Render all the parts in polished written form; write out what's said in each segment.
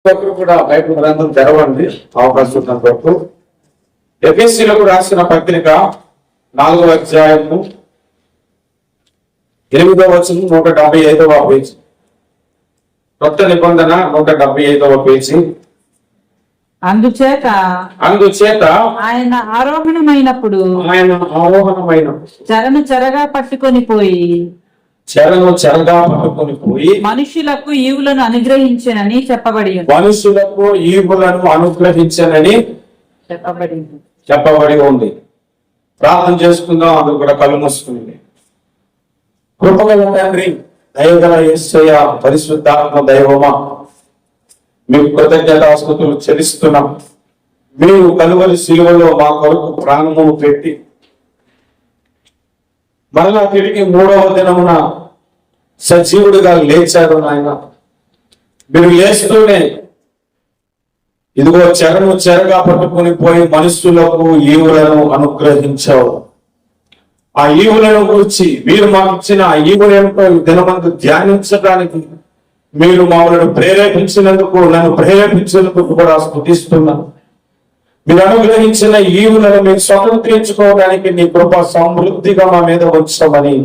ఒక్కరు కూడా బైబిల్ గ్రంథం తెరవండి, అవకాశం ఉన్నంత వరకు. ఎఫెసీయులకు రాసిన పత్రిక 4వ అధ్యాయము 8వ వచనం 175వ పేజీ. కొత్త నిబంధన 175వ పేజీ. అందుచేత ఆయన ఆరోహణమైనప్పుడు చెరను చెరగా పట్టుకొని పోయి మనుషులకు ఈవులను అనుగ్రహించనని చెప్పబడి ఉంది. ప్రార్థన చేసుకుందాం. అందుకు కూడా కళ్ళు మూసుకుంది. కృపగల తండ్రి, దయగల యేసయ్య, పరిశుద్ధాత్మ దైవమా, మీకు కృతజ్ఞతాస్తుతులు చెల్లిస్తున్నాం. మీరు కలువరి శిలువలో మా కొరకు ప్రాణమును పెట్టి మరలా తిరిగి 3వ దినమున సజీవుడిగా లేచారు నాయన. మీరు లేస్తూనే ఇదిగో చెరను చెరగా పట్టుకుని పోయి మనుషులకు ఈవులను అనుగ్రహించావు. ఆ ఈవులను గురించి మీరు మాకు ఇచ్చిన ఆ ఈవులేంటో దినమందు ధ్యానించడానికి మీరు మమ్మల్ని ప్రేరేపించినందుకు, నన్ను ప్రేరేపించినందుకు కూడా స్తుతిస్తున్నాను. మీరు అనుగ్రహించిన ఈవులను మీరు స్వతంత్రించుకోవడానికి నీ కృప సమృద్ధిగా మా మీద వచ్చామని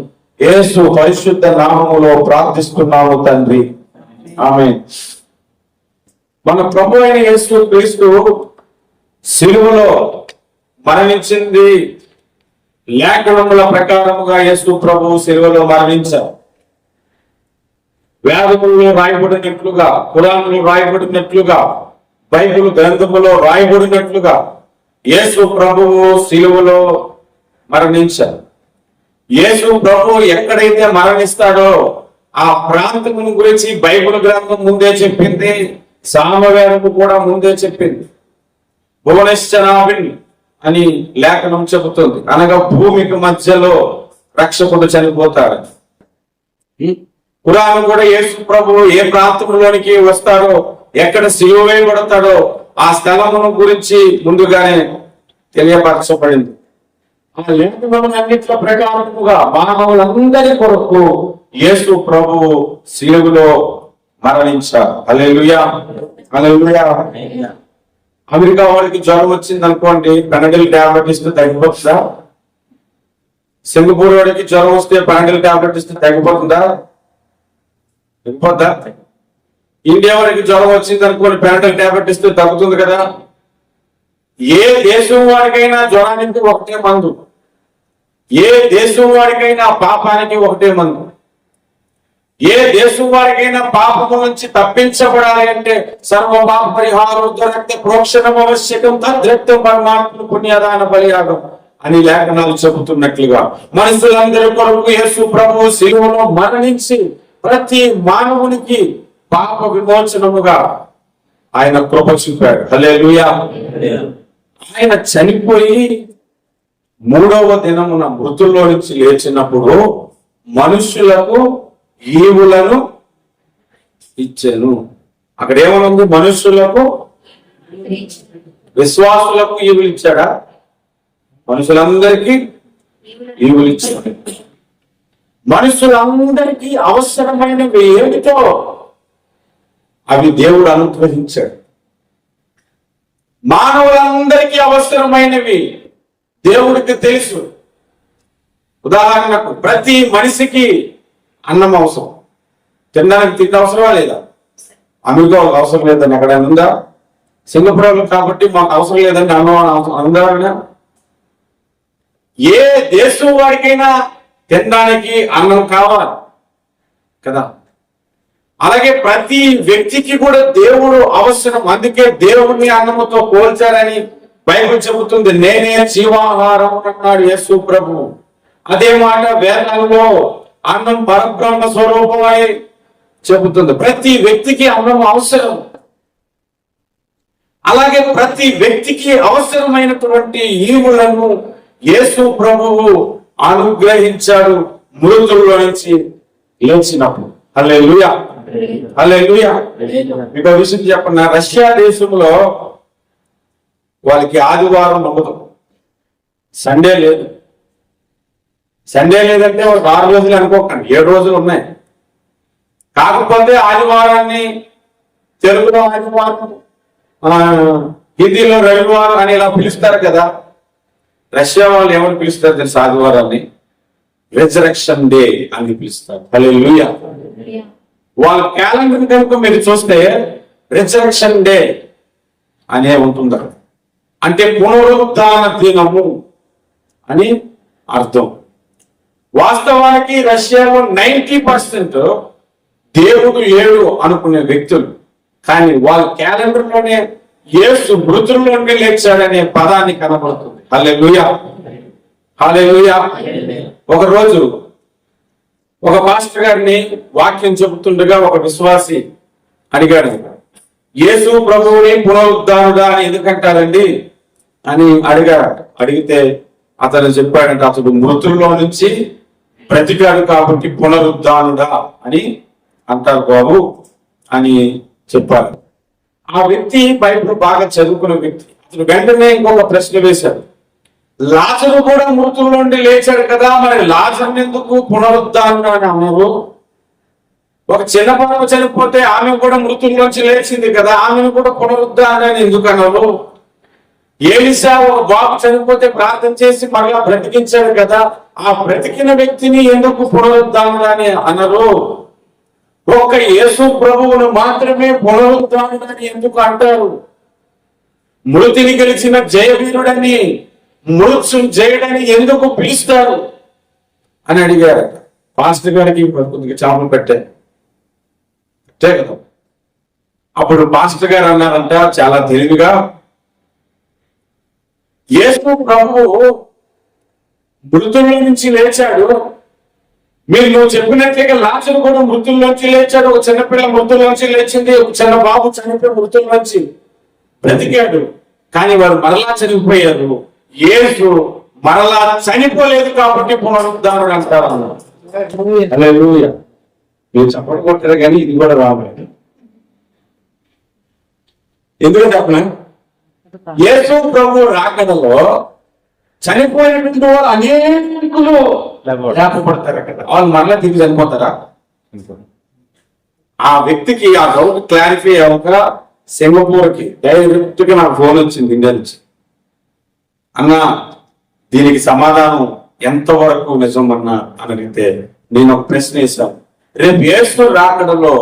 యేసు పరిశుద్ధ నామములో ప్రార్థిస్తున్నాము తండ్రి, ఆమేన్. మన ప్రభు అయిన యేసు క్రీస్తు సిలువలో మరణించింది లేఖనముల ప్రకారముగా. యేసు ప్రభు సిలువలో మరణించారు. వేదములలో రాయబడినట్లుగా, ఖురానులో రాయబడినట్లుగా, బైబిల్ గ్రంథములో రాయబడినట్లుగా యేసు ప్రభువు సిలువలో మరణించారు. యేసు ప్రభు ఎక్కడైతే మరణిస్తాడో ఆ ప్రాంతమును గురించి బైబిల్ గ్రంథం ముందే చెప్పింది, సామవేదము కూడా ముందే చెప్పింది. భువనేశ్వరావిన్ అని లేఖనం చెబుతుంది. అనగా భూమికి మధ్యలో రక్షకుడు చనిపోతాడు. ఖురాన్ కూడా యేసు ప్రభువు ఏ ప్రాంతంలోనికి వస్తాడో, ఎక్కడ సిలువ వేయబడతాడో ఆ స్థలమును గురించి ముందుగానే తెలియపరచబడింది. ఆ లేఖనములన్నిట్ల ప్రకారముగా మానవులందరి కొరకు యేసు ప్రభువు సిలువలో మరణించారు. హల్లెలూయా, హల్లెలూయా. అమెరికా వాడికి జ్వరం వచ్చింది అనుకోండి, పెనడిల్ టాబ్లెట్ ఇస్తే తగ్గిపోతుందా? సింగపూర్ వాడికి జ్వరం వస్తే పెనడిల్ టాబ్లెట్ ఇస్తే తగ్గిపోతుందా? తగ్గిపోద్దా? ఇండియా వాడికి జ్వరం వచ్చింది అనుకోండి, పెనడిల్ టాబ్లెట్ ఇస్తే తగ్గుతుంది కదా. ఏ దేశం వాడికైనా జ్వరానికి ఒకటే మందు, ఏ దేశం వాడికైనా పాపానికి ఒకటే మందు. ఏ దేశం వారికైనా పాపము నుంచి తప్పించబడాలి అంటే సర్వ పాప పరిహారం రక్త ప్రోక్షణం ఆవశ్యకం, తద్రక్తం పరమాత్మ పుణ్యదాన బలియాగం అని లేఖనాలు చెబుతున్నట్లుగా మనుషులందరి కొరకు యేసు ప్రభువు సిలువలో మరణించి ప్రతి మానవునికి పాప విమోచనముగా ఆయన కృప చూపాడు. హల్లెలూయా. ఆయన చనిపోయి 3వ దినమున మృతుల్లో నుంచి లేచినప్పుడు మనుషులకు ఈవులను ఇచ్చాను. అక్కడ ఏమనుంది? మనుషులకు, విశ్వాసులకు ఈవులు ఇచ్చాడా? మనుషులందరికీ ఈవులు ఇచ్చాడు. మనుషులందరికీ అవసరమైనవి ఏమిటో అవి దేవుడు అనుగ్రహించాడు. మానవులందరికీ అవసరమైనవి దేవుడికి తెలుసు. ఉదాహరణకు ప్రతి మనిషికి అన్నం అవసరం, తినడానికి తిండి అవసరమా లేదా? అమెరికా వాళ్ళకి అవసరం లేదని ఎక్కడైనా ఉందా? సింగపూర్ కాబట్టి మాకు అవసరం లేదని అన్నం ఉందా? ఏ దేశం వాడికైనా తినడానికి అన్నం కావాలి కదా. అలాగే ప్రతి వ్యక్తికి కూడా దేవుడు అవసరం. అందుకే దేవుడిని అన్నముతో పోల్చారని బైబిల్ చెబుతుంది. నేనే జీవాహారం అన్నాడు యేసు ప్రభు. అదే మాట వేదాలలో అన్నం పరబ్రహ్మ స్వరూపమై చెబుతుంది. ప్రతి వ్యక్తికి అన్నం అవసరం. అలాగే ప్రతి వ్యక్తికి అవసరమైనటువంటి ఈవులను యేసు ప్రభువు అనుగ్రహించాడు మృతుల్లో నుంచి లేచినప్పుడు. హల్లెలూయా, హల్లెలూయా. మీకు విషయం చెప్పండి, రష్యా దేశంలో వాళ్ళకి ఆదివారం ఉండదు, సండే లేదు. సండే లేదంటే ఒక 6 రోజులు అనుకోకండి, 7 రోజులు ఉన్నాయి. కాకపోతే ఆదివారాన్ని తెలుగులో ఆదివారం, హిందీలో రవివారం అని ఇలా పిలుస్తారు కదా. రష్యా వాళ్ళు ఏమని పిలుస్తారు తెలుసు ఆదివారాన్ని? రెజరెక్షన్ డే అని పిలుస్తారు. హల్లెలూయా. వాళ్ళ క్యాలెండర్ కనుక మీరు చూస్తే రెజరెక్షన్ డే అనే ఉంటుంది. అంటే పునరుద్ధాన దినము అని అర్థం. వాస్తవానికి రష్యాలో 90% దేవుడు లేడు అనుకునే వ్యక్తులు, కానీ వాళ్ళ క్యాలెండర్ లోనే యేసు మృతుల్లో నుండి లేచాడనే పదాన్ని కనబడుతుంది. హల్లెలూయా, హల్లెలూయా. ఒకరోజు ఒక పాస్టర్ గారిని వాక్యం చెబుతుండగా ఒక విశ్వాసి అడిగాడు, యేసు ప్రభువుని పునరుద్ధానుడా అని ఎందుకంటారండి అని అడిగాడు. అడిగితే అతను చెప్పాడంటే అతడు మృతుల్లో నుంచి బ్రతికాడు కాబట్టి పునరుద్ధానుడా అని అంటారు బాబు అని చెప్పారు. ఆ వ్యక్తి బైబిల్ బాగా చదువుకున్న వ్యక్తి. అతను వెంటనే ఇంకొక ప్రశ్న వేశాడు, లాజరు కూడా మృతుల నుండి లేచాడు కదా, మరి లాజరు ఎందుకు పునరుద్ధానుడు అని అన్నారు? ఒక చిన్న పాప చనిపోతే ఆమె కూడా మృతుల్లోంచి లేచింది కదా, ఆమెను కూడా పునరుద్ధానుడు అని ఎందుకు అన్నారు? ఏలిసా ఒక బాబు చనిపోతే ప్రార్థన చేసి మరలా బ్రతికించాడు కదా, ఆ బ్రతికిన వ్యక్తిని ఎందుకు పునరుద్ధానుడు అని అన్నారు? ఒక్క యేసు ప్రభువును మాత్రమే పునరుద్ధానుడు అని ఎందుకు అంటారు? మృతిని గెలిచిన జయవీరుడని, మృత్యు జయుడని ఎందుకు పిలుస్తారు అని అడిగారు. పాస్టర్ గారికి కొద్దిగా చాపలు పెట్టే కదా. అప్పుడు పాస్టర్ గారు అన్నారంట చాలా తెలివిగా, యేసు ప్రభువు మృతుల్లో నుంచి లేచాడు, మీరు నువ్వు చెప్పినట్లుగా లాజరు కూడా మృతుల్లోంచి లేచాడు, ఒక చిన్నపిల్ల మృతుల్లోంచి లేచింది, ఒక చిన్న బాబు చనిపోయి మృతుల్లోంచి బ్రతికాడు, కానీ వారు మరలా చనిపోయారు. యేసు మరలా చనిపోలేదు కాబట్టి పునరుద్ధానుడు అంటారు అన్నారు. హల్లెలూయా. మీరు చెప్పడం కొట్టారు కానీ ఇది కూడా రాలేదు. ఎందుకు చెప్పనా? యేసు ప్రభు రాకడలో చనిపోయినటువంటి వారు అనేకులు లేపబడతారు కదా, వాళ్ళు మరలా తిరిగి చనిపోతారా? ఆ వ్యక్తికి ఆ డౌట్ క్లారిఫై అవ్వక సింగపూర్కి డైరెక్ట్ గా నాకు ఫోన్ వచ్చింది ఇండియా నుంచి. అన్నా దీనికి సమాధానం ఎంతవరకు నిజం అన్నా అని అడిగితే నేను ఒక ప్రశ్న వేశాను. రేపు యేసు రాకడలో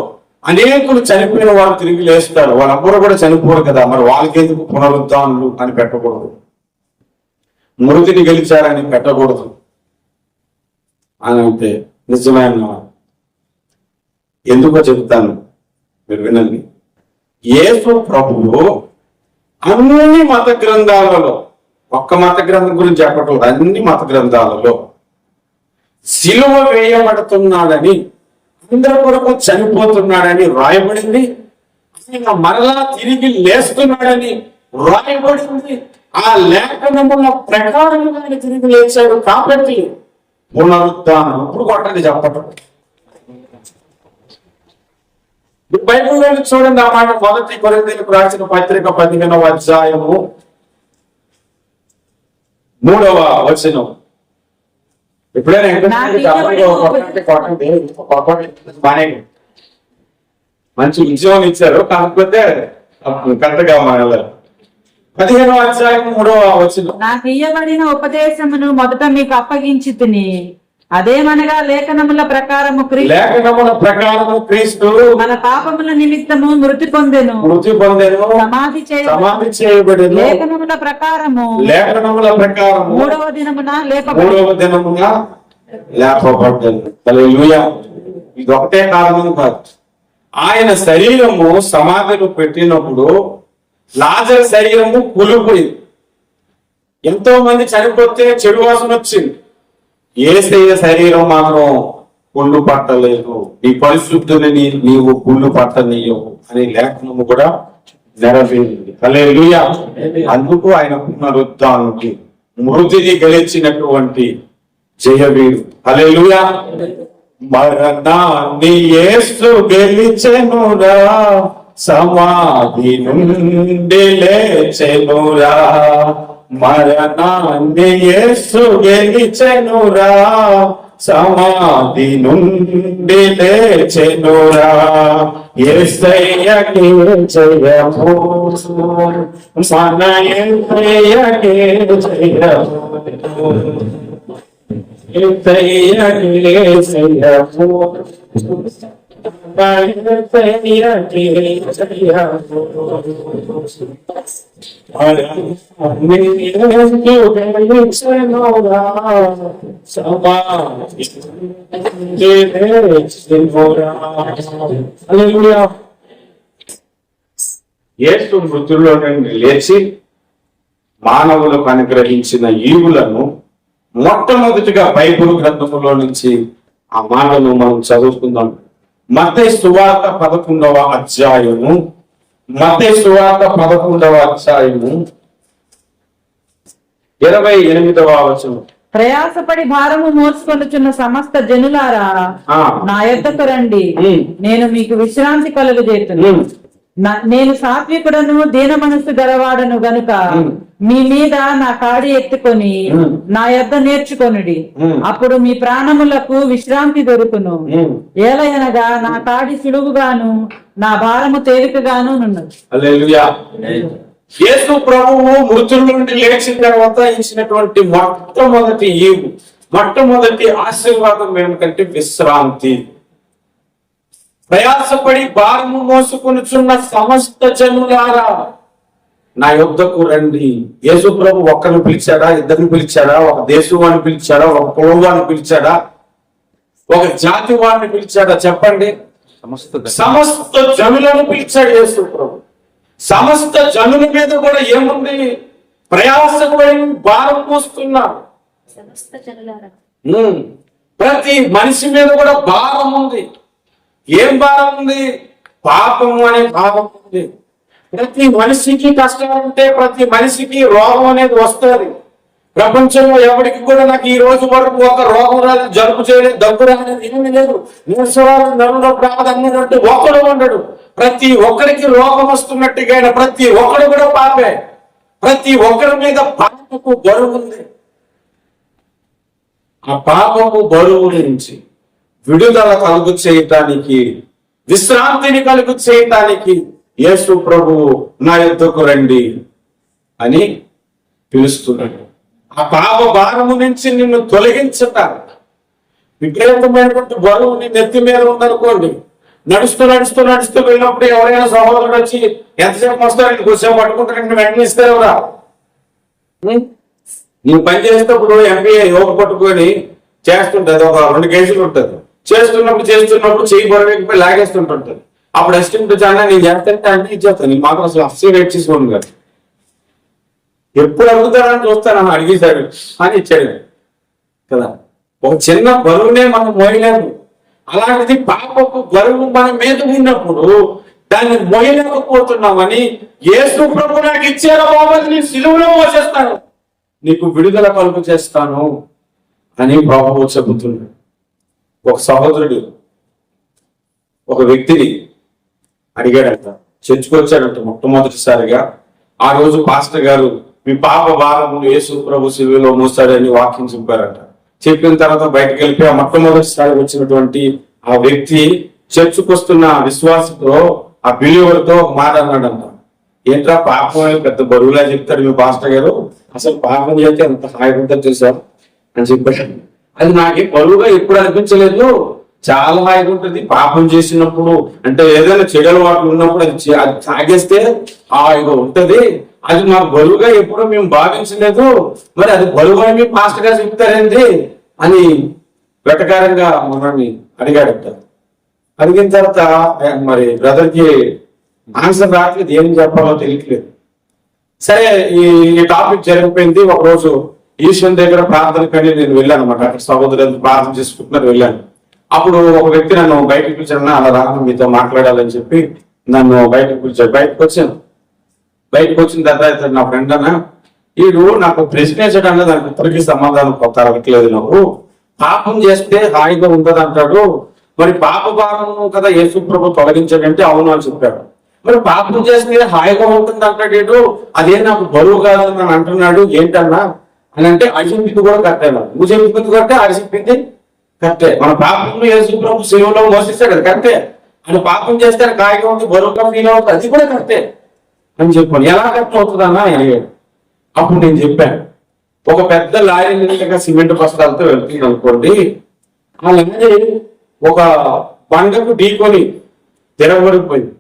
అనేకులు చనిపోయిన వారు తిరిగి లేస్తారు, వాళ్ళందరూ కూడా చనిపోరు కదా, మరి వాళ్ళకి ఎందుకు పునరుద్ధానులు అని పెట్టకూడదు, మృతిని గెలిచారని పెట్టకూడదు అని అంటే నిజమైన ఎందుకో చెబుతాను, మీరు వినండి. యేసు ప్రభువు అన్ని మత గ్రంథాలలో, ఒక్క మత గ్రంథం గురించి చెప్పటం, అన్ని మత గ్రంథాలలో సిలువ వేయబడుతున్నాడని, అందరి కొరకు చనిపోతున్నాడని రాయబడింది. ఆయన మరలా తిరిగి లేస్తున్నాడని రాయబడింది. ఆ లేఖనముల ప్రకారం ఆయన తిరిగి లేచాడు కాబట్టి పునరుద్ధానం. ఇప్పుడు కొట్టండి చెప్పటం. బైబిల్లో చూడండి ఆ మాట. 1 కొరింథీయులకు రాసిన పత్రిక 15వ అధ్యాయము 3వ వచనం. ఎప్పుడైనా మంచి ఉద్యోగం ఇచ్చారు, కాకపోతే కరెక్ట్గా మాట్లాడారు. 15వ అధ్యాయం 3వ వచనం. నాకు ఇయ్యబడిన ఉపదేశమును మొదట మీకు అప్పగించితిని, అదేమనగా లేఖనముల ప్రకారము క్రీస్తు మన పాపముల నిమిత్తము మృతి పొందెను, సమాధి చేయబడెను, లేఖనముల ప్రకారము మూడవ దినమున లేపబడ్డను. హల్లెలూయా. ఇది ఒకటే కారణం కాదు. ఆయన శరీరము సమాధిలో పెట్టినప్పుడు లాజరు శరీరము కూలిపోయింది. ఎంతో మంది చనిపోతే చెడు వాసన వచ్చింది. యేసయ్య శరీరం మాత్రం కుళ్ళు పట్టలేదు. నీ పరిశుద్ధుని నీవు కుళ్ళు పట్టనీయవు అనే లేఖనము కూడా నెరవేరింది. హల్లెలూయా. అందుకు ఆయన పునరుద్ధానుడు, మృతిని గెలిచినటువంటి జయవీరు. హల్లెలూయా. మరణాన్ని యేసు గెలిచెనురా, సమాధి నుండి లేచెనురా, మరణాన్ని యేసు గెలిచెనురా, సమాధి నుండి లేచెనురా, యేసయ్యకే జయము మన యేసయ్యకే జయము యేసయ్యకే జయము యేసు మృతుల్లో నుండి లేచి మానవులకు అనుగ్రహించిన ఈవులను మొట్టమొదటిగా బైబిల్ గ్రంథములో నుంచి ఆ మాటలు మనం చదువుకుందాం. మత్తయి సువార్త 11వ అధ్యాయము 28వ వచనం. ప్రయాసపడి భారము మోసుకొనుచున్న సమస్త జనులారా నా యొద్దకు రండి, నేను మీకు విశ్రాంతి కలుగజేతును. నేను సాత్వికుడను దీన మనస్సు గలవాడను గనుక మీ మీద నా కాడి ఎత్తుకొని నా యొద్ద నేర్చుకొనుడి, అప్పుడు మీ ప్రాణములకు విశ్రాంతి దొరుకును. ఏలయనగా నా కాడి సులువుగాను నా భారము తేలికగాను ఉన్నది. హల్లెలూయా. యేసు ప్రభువు మృతుల నుండి లేచిన తర్వాత ఇచ్చినటువంటి మొట్టమొదటి ఆశీర్వాదం ఏమిటంటే విశ్రాంతి. ప్రయాసపడి భారము మోసుకొనుచున్న సమస్త జనులారా నా యొద్దకు రండి. యేసు ప్రభు ఒక్కరిని పిలిచాడా, ఇద్దరిని పిలిచాడా, ఒక దేశం వాడిని పిలిచాడా, ఒక కులం వాడిని పిలిచాడా, ఒక జాతి వాడిని పిలిచాడా? చెప్పండి. సమస్త జనులను పిలిచాడు యేసు ప్రభు. సమస్త జనుల మీద కూడా ఏముంది? ప్రయాసపడి భారం మోస్తున్నారు. ప్రతి మనిషి మీద కూడా భారం ఉంది. ఏం భారం ఉంది? పాపము అనే భావం ఉంది. ప్రతి మనిషికి కష్టాలు ఉంటే ప్రతి మనిషికి రోగం అనేది వస్తుంది. ప్రపంచంలో ఎవరికి కూడా నాకు ఈ రోజు వరకు ఒక రోగం రాలేదు, జలుబు చేయలేదు, దగ్గు రాలేదు, ఏమీ లేదు, నీరసవారం నరులో ప్రాణం అన్నట్టు ఒకడు ఉండడు. ప్రతి ఒక్కరికి రోగం వస్తున్నట్టుగా ప్రతి ఒక్కడు కూడా పాపే. ప్రతి ఒక్కరి మీద పాపపు బరువు ఉంది. ఆ పాపపు బరువు నుంచి విడుదల కలుగు చేయటానికి, విశ్రాంతిని కలుగు చేయటానికి యేసు ప్రభువు నా యొద్దకు రండి అని పిలుస్తున్నాడు. ఆ పాప భారము నుంచి నిన్ను తొలగించటానికి. విపరీతమైనటువంటి బరువు నీ నెత్తి మీద ఉందనుకోండి, నడుస్తూ వెళ్ళినప్పుడు ఎవరైనా సహోదరుడు వచ్చి ఎంతసేపు వస్తారండి, కొంచెంసేపు పట్టుకుంటారంటే వెంటనే ఇస్తారా? నేను పని చేసేటప్పుడు ఎంపీఏ యోగ పట్టుకొని చేస్తుంటది, ఒక 2 కేజీలు ఉంటుంది. చేస్తున్నప్పుడు చెయ్యి బొరవేకపోయి లాగేస్తుంటుంటది. అప్పుడు అసిస్టెంట్ చాలా నేను చేస్తానంటే అంటే ఇచ్చేస్తాను. నేను మాత్రం అసలు అస్సలు వెయిట్ చేసుకోండి కదా, ఎప్పుడు అడుగుతారని చూస్తాను, అడిగేశాడు అని ఇచ్చాడు కదా. ఒక చిన్న బరువునే మనం మోయలేము. అలాంటిది పాపపు బరువు మన మీద ఉన్నప్పుడు దాన్ని మోయలేకపోతున్నామని యేసు ప్రభు నాకు ఇచ్చారు బాబు, నీ సిలువలో మోసేస్తాను, నీకు విడుదల కలుగు చేస్తాను అని ప్రభువు చెబుతున్నాడు. ఒక సహోదరుడు ఒక వ్యక్తిని అడిగాడంట, చర్చకొచ్చాడంట మొట్టమొదటిసారిగా. ఆ రోజు పాస్టర్ గారు మీ పాప భారమును యేసు ప్రభు శిలువలో మోస్తాడని వాక్యం చెప్పారంట. చెప్పిన తర్వాత బయటకు వెళ్ళిపోయి ఆ మొట్టమొదటిసారి వచ్చినటువంటి ఆ వ్యక్తి చర్చకొస్తున్న విశ్వాసతో, ఆ బిలీవర్తో మాట్లాడినాడంట. ఏంట్రా పాపం పెద్ద బరువులా చెప్తాడు మీ పాస్టర్ గారు, అసలు పాపం చేస్తే ఎంత హాయిగా చూసారు అని చెప్పాడు. అది నాకేం బరువుగా ఎప్పుడు అనిపించలేదు, చాలా హాయిగా ఉంటుంది. పాపం చేసినప్పుడు అంటే ఏదైనా చెడు అలవాట్లు ఉన్నప్పుడు అది తాగేస్తే హాయిగా ఉంటది, అది మాకు బరువుగా ఎప్పుడు మేము భావించలేదు, మరి అది బరువు అని పాస్టర్ గా చెప్తారేంటి అని వెటకారంగా మనల్ని అడిగాడట. అడిగిన తర్వాత మరి బ్రదర్ కి ఆన్సర్ రావట్లేదు, ఏం చెప్పాలో తెలియట్లేదు. సరే ఈ టాపిక్ జరిగిపోయింది. ఒకరోజు ఈశ్వరుని దగ్గర ప్రార్థనకని నేను వెళ్ళాను అనమాట. సహోదరులు ప్రార్థన చేసుకుంటున్నారు, వెళ్ళాను. అప్పుడు ఒక వ్యక్తి నన్ను బయటకు పిలిచాను, అలా రాను మీతో మాట్లాడాలని చెప్పి నన్ను బయటకు పిలిచాడు. బయటకు వచ్చిన తర్వాత నా ఫ్రెండ్ అన్న, వీడు నాకు ప్రశ్న వేసాడన్న దానికి ఇప్పటికీ సమాధానం తరగట్లేదు. నాకు పాపం చేస్తే హాయిగా ఉండదు అంటాడు, మరి పాప భారం కదా యేసు ప్రభు తొలగించాడంటే అవును అని చెప్పాడు. మరి పాపం చేస్తే హాయిగా ఉంటుంది అంటాడు, అదే నాకు బరువు కాదని నన్ను అంటున్నాడు, ఏంటన్నా అని అంటే అది చెప్పింది కూడా కరెక్టే, నువ్వు చెప్పింది కరెక్టే, అది చెప్పింది కరెక్టే. మన పాపం యేసు ప్రభు శిలువలో మోసేస్తాడు, అది కరెక్టే. అని పాపం చేస్తే కాయగా ఉంది, బరువుగా ఫీల్ అవుతుంది, అది కూడా కరెక్టే అని చెప్పాను. ఎలా కరెక్ట్ అవుతుందన్నా అడిగాడు. అప్పుడు నేను చెప్పాను, ఒక పెద్ద లారీ నిండుగా సిమెంట్ బస్తాలతో వెళ్తుంది అనుకోండి, ఆ లారీ ఒక బండకు ఢీకొని తిరగబడిపోయింది.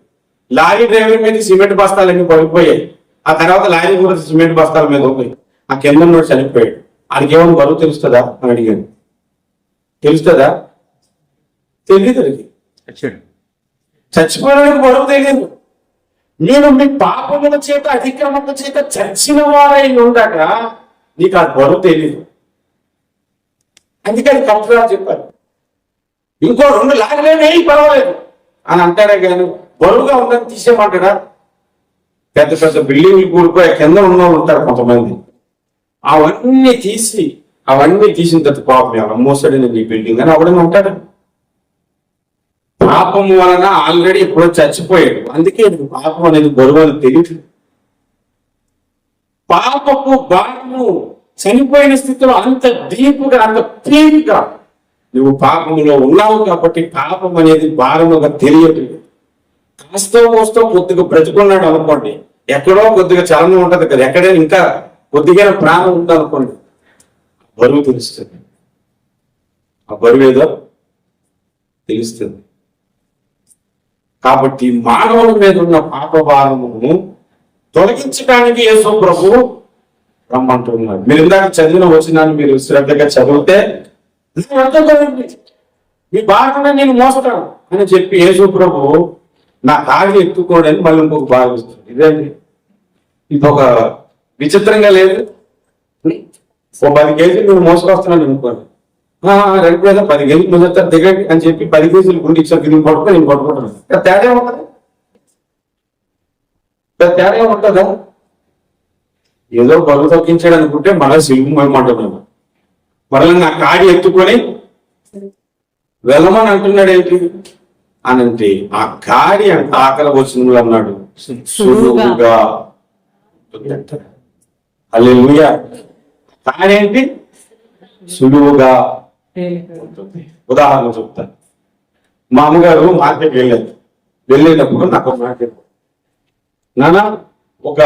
లారీ డ్రైవర్ మీద సిమెంట్ బస్తాలన్నీ పడిపోయాయి. ఆ తర్వాత లారీ కూడా సిమెంట్ బస్తాల మీద పోయి ఆ కింద ఉన్నోడు చనిపోయాడు. ఆయనకి ఏమైనా బరువు తెలుస్తుందా అని అడిగాను. తెలుస్తుందా? తెలియదు. చచ్చిపోవడానికి బరువు తెలియదు. నేను మీ పాపముల చేత అతిక్రమణ చేత చచ్చిన వారై ఉండక నీకు ఆ బరువు తెలియదు. అందుకని కంప్యూటర్ చెప్పారు, ఇంకో 2 లారీలే పర్వాలేదు అని అంటారే కానీ బరువుగా ఉందని తీసేయమంటారా? పెద్ద పెద్ద బిల్డింగ్లు కూలిపోయి కింద ఉన్న వాళ్ళు ఉంటారు కొంతమంది. అవన్నీ తీసిన తర్వాత పాపం ఎవరు మోసడిన నీ బిల్డింగ్ అని అవడని ఉంటాడు. పాపం వలన ఆల్రెడీ ఎప్పుడో చచ్చిపోయాడు. అందుకే పాపం అనేది బరువు అని తెలియదు. పాపపు భారము చనిపోయిన స్థితిలో అంత డీప్గా, అంత పీక్గా నువ్వు పాపములో ఉన్నావు కాబట్టి పాపం అనేది భారముగా తెలియదు. కాస్తో మోస్తో కొద్దిగా బ్రతుకున్నాడు అనుకోండి, ఎక్కడో కొద్దిగా చలనం ఉంటది కదా, ఎక్కడైనా ఇంకా కొద్దిగా ప్రాణం ఉంటుంది అనుకోండి, బరువు తెలుస్తుంది. ఆ బరువు ఏదో తెలుస్తుంది. కాబట్టి మానవుల మీద ఉన్న పాప భారమును తొలగించడానికి యేసు ప్రభు రమ్మంటున్నారు. మీరు ఇందాక చదివిన వచనాన్ని మీరు శ్రద్ధగా చదివితే, మీ భారణ నేను మోస్తాను అని చెప్పి యేసు ప్రభు నా కాళ్ళు ఎత్తుకోవడానికి మళ్ళీ ఇంకొక భావిస్తుంది. ఇదేంటి, ఇది ఒక విచిత్రంగా లేదు. ఓ 10 కేజీలు నువ్వు మోసుకొస్తున్నాను అనుకోండి, 10 కేజీలు మోసేస్తారు దిగండి అని చెప్పి 10 కేజీలు గుండి ఇచ్చారు, నేను పట్టుకొని నేను పట్టుకుంటున్నాను. తేడా ఉంటుంది, తేడా ఉంటుందా? ఏదో బరువు తగ్గించాడు అనుకుంటే మళ్ళీ సిలువు మేమంటున్నాను, మరలా నా కాడి ఎత్తుకొని వెళ్ళమని అంటున్నాడు. ఏంటి అనంటే ఆ కాడి అంత ఆకలి వచ్చిన అన్నాడు, సులువుగా. హల్లెలూయా. కాడి ఏంటి? సులువుగా. ఉదాహరణ చెప్తాను. మా అమ్మగారు మార్కెట్ వెళ్ళేటప్పుడు నాకు ఒక మార్కెట్, నాన్న ఒక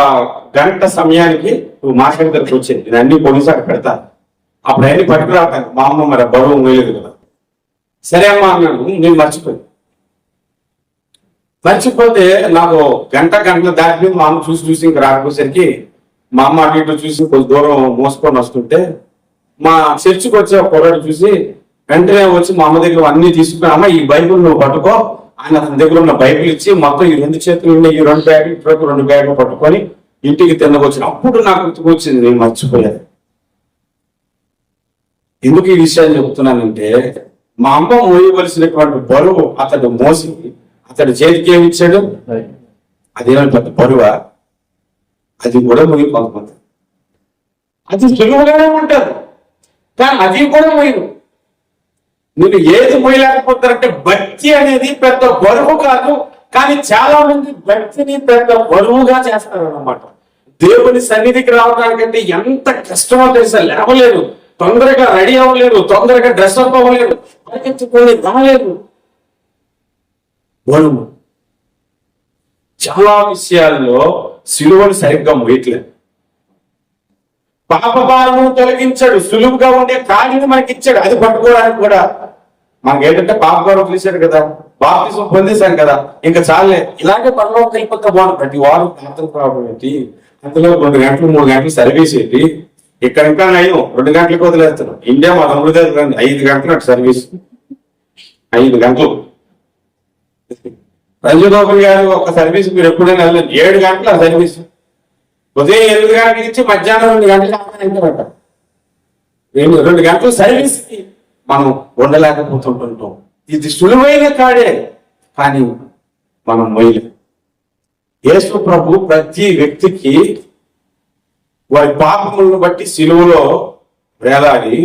గంట సమయానికి నువ్వు మార్కెట్ దగ్గరకు వచ్చేది, నేను అన్ని పోలీసు అక్కడ పెడతాను, అప్పుడు అన్ని పట్టుకురావటానికి. మా అమ్మ మరి బరువు వేయలేదు కదా. సరే అమ్మా అన్నాడు. నేను మర్చిపోతే నాకు గంటలు దాటి మా అమ్మ చూసి ఇంకా రాకపోయేసరికి మా అమ్మ అటు ఇటు చూసి కొంచెం దూరం మోసుకొని వస్తుంటే మా చర్చికి వచ్చే ఒక కుర్రాడు చూసి వెంటనే వచ్చి మా అమ్మ దగ్గర అన్ని తీసుకుని, అమ్మ ఈ బైబుల్ నువ్వు పట్టుకో, ఆయన అతని దగ్గర ఉన్న బైబిల్ ఇచ్చి మొత్తం ఈ 2 చేతులు ఉన్న ఈ 2 బ్యాగులు, ఇటు 2 బ్యాగులు పట్టుకొని ఇంటికి తిన్నకొచ్చిన. అప్పుడు నాకు గుర్తుకొచ్చింది, నేను మర్చిపోయాను. ఎందుకు ఈ విషయాన్ని చెప్తున్నానంటే, మా అమ్మ మోయవలసినటువంటి బరువు అతడు మోసి అతడి చేతికి ఏమి ఇచ్చాడు? అదేమని పెద్ద బరువా? అది కూడా మోయిపోతుంది. అది సులువుగానే ఉంటారు, కానీ అది కూడా మోయరు. నేను ఏది మోయలేకపోతారంటే, భక్తి అనేది పెద్ద బరువు కాదు, కానీ చాలా మంది భక్తిని పెద్ద బరువుగా చేస్తారు అన్నమాట. దేవుని సన్నిధికి రావడానికంటే ఎంత కష్టమో తెలుసా? లేవలేదు, తొందరగా రెడీ అవ్వలేదు, తొందరగా డ్రెస్ అప్ అవ్వలేదు, పరిగెత్తుకొని రాలేదు. బరువు చాలా విషయాల్లో సిలువను సరిగ్గా మోయట్లేదు. పాప భారమును తొలగించాడు, సులువుగా ఉండే కాడిని మనకి ఇచ్చాడు, అది పట్టుకోవడానికి కూడా. మనకి ఏంటంటే పాప భారం తెలిసాడు కదా, బాప్తిజం పొందేశాం కదా, ఇంకా చాలే, ఇలాగే పరలోకి వెళ్ళిపోతే బాగుంది. ప్రతి వారం ప్రార్థన ప్రాబ్లం ఏంటి, అందులో 2 గంటలు 3 గంటలు సర్వీస్ ఏంటి, ఇక్కడ ఇంకా నయం 2 గంటలకు వదిలేస్తాను. ఇండియా మా తమ్ముడు దగ్గర 5 గంటలు అటు సర్వీస్, 5 గంటలు. రంజగోపాల్ గారు ఒక సర్వీస్ మీరు ఎప్పుడైనా వెళ్ళండి, 7 గంటలు ఆ సర్వీస్. ఉదయం 8 గంటలకు ఇచ్చి మధ్యాహ్నం 2 గంటలు 2 గంటలు సర్వీస్ మనం ఉండలేకపోతుంటుంటాం. ఇది సులువైన కాడే, కానీ మనం మొయ్యలేం. యేసు ప్రభు ప్రతి వ్యక్తికి వారి పాపములను బట్టి సిలువలో వేలాడి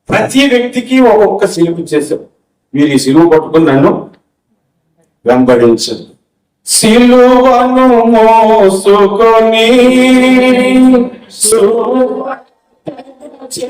ప్రతి వ్యక్తికి ఒక్కొక్క సిలువ చేశారు. మీరు ఈ సిలువ పట్టుకుని నన్ను వెంబడించండి. సిలువను మోసుకొని అందరికి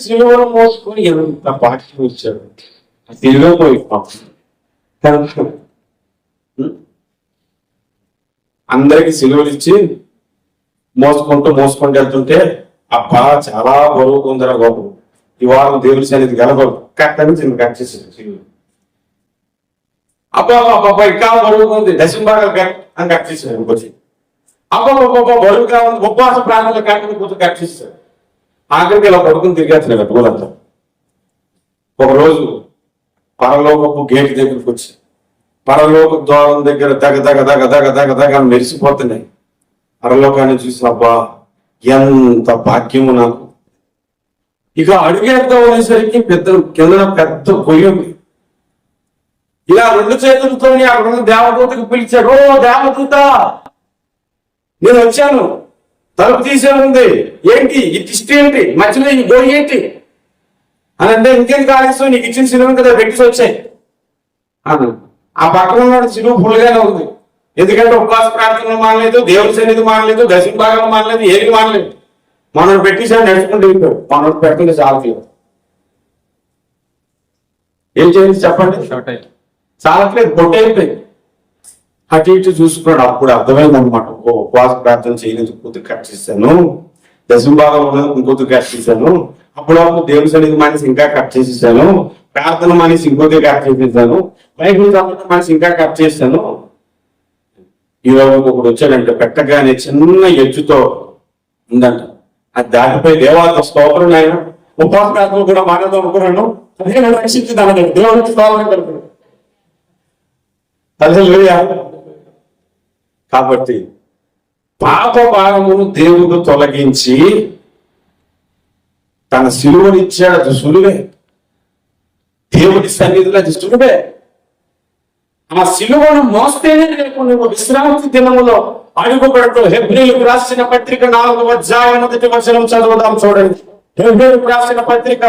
సిలువను మోసుకొని ఎంత బాక్యం వచ్చాడు తిరిగిపోయి అందరికి సిలువలు ఇచ్చి మోసుకుంటూ వెళ్తుంటే అబ్బా చాలా బరువు ఉందరా బాబు ఈ వారం దేవుడి సన్నిధి గలబరు కట్టని చిన్న కట్ చేసాడు అబ్బా అబ్బా ఇంకా బరువుగా ఉంది దశంభాగాలు అని కట్ చేసాడు ఇంకొచ్చి అబ్బా బరువుగా ఉంది ఉపవాస ప్రాణాలు కట్టని కూర్చొని కట్ చేసాడు ఆఖరికి ఇలా పడుకుని తిరిగేస్తున్నాడు రోజంతా ఒకరోజు పరలోకపు గేట్ దగ్గరికి వచ్చి పరలోక ద్వారం దగ్గర దగ మెరిసిపోతున్నాయి. పరలోకాన్ని చూసి అబ్బా ఎంత భాగ్యము నాకు. ఇక అడుగేద్దాం అనేసరికి కింద పెద్ద పొయ్యి ఉంది. ఇలా 2 చేతులతో అక్కడ ఉన్న దేవదూతకు పిలిచాడు, ఓ దేవదూత నేను వచ్చాను, తలుపు తీసే ఉంది, ఏంటి ఈ టిస్ట్ ఏంటి, మధ్యలో ఈ గోయి ఏంటి అని అంటే, ఇంకేం కాలేసు నీకు ఇచ్చిన సిలువ కదా పెట్టేసి వచ్చాయి అను. ఆ పక్కన ఉన్న సిలువ ఫుల్గానే ఉంది, ఎందుకంటే ఉపవాస ప్రార్థనలు మానలేదు, దేవుడి సన్నిధి మానలేదు, దశంభాగాలు మానలేదు, ఏది మానలేదు. మనం పెట్టేసాడు నడుచుకుంటూ వెళ్ళిపోయాడు. మనం పెట్టింది చాలట్లేదు. ఏం చేయాలి చెప్పండి, చాలట్లేదు, పొట్టు అయిపోయింది. అటు ఇటు చూసుకున్నాడు. అప్పుడు అర్థమైంది అనమాట, ఓ ఉపవాస ప్రార్థన చేయలేదు కొద్దిగా కట్ చేశాను, దశంభాగం ఉన్నది ఇంకొద్ది కట్ చేశాను, అప్పుడు దేవుడి సన్నిధి మానేసి ఇంకా కట్ చేసేసాను, ప్రార్థన మానేసి ఇంకొద్ది కట్ చేసేసాను, బైబిల్ చదవడం మానేసి ఇంకా కట్ చేశాను. ఈరోజు ఒకడు వచ్చాడంటే పెట్టగానే చిన్న ఎజ్జుతో ఉందంట, అది దాటిపోయి దేవాత స్తోత్రం నాయన ఉపవాస ప్రార్థనలు కూడా మానేద్దాం అనుకున్నాను, అదే నన్ను రక్షించింది అన్నాడు. దేవుడికి స్తోత్రం కలుగుతుంది. కాబట్టి పాప భాగమును దేవుడు తొలగించి తన సిలువనిచ్చాడు. అది సులువే, దేవుడి సన్నిధిలో అది సులువే. ఆ సిలువను మోస్తేనే నువ్వు విశ్రాంతి దినములో అడుగు పెడుతూ. హెబ్రీలకు రాసిన పత్రిక 4వ అధ్యాయం 1వ వచనం చదువుదాం చూడండి. హెబ్రీలకు రాసిన పత్రిక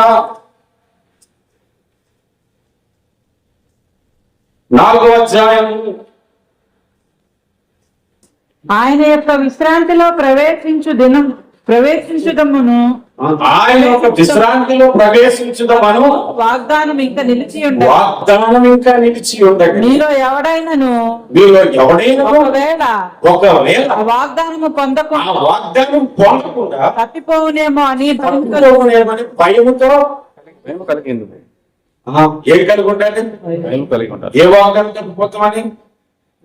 4వ అధ్యాయం. ఆయన యొక్క విశ్రాంతిలో ప్రవేశించుదమును ఆయన యొక్క విశ్రాంతిలో ప్రవేశించుదమను వాగ్దానం ఇంకా నిలిచి ఉండగా మీలో ఎవడైనాను ఒకవేళ వాగ్దానము పొందకుండా తప్పిపోవునేమో అని భయముతో కలిగింది. ఏం కలిగి ఉండాలి? ఏ వాగ్దానం తప్పిపోతామని?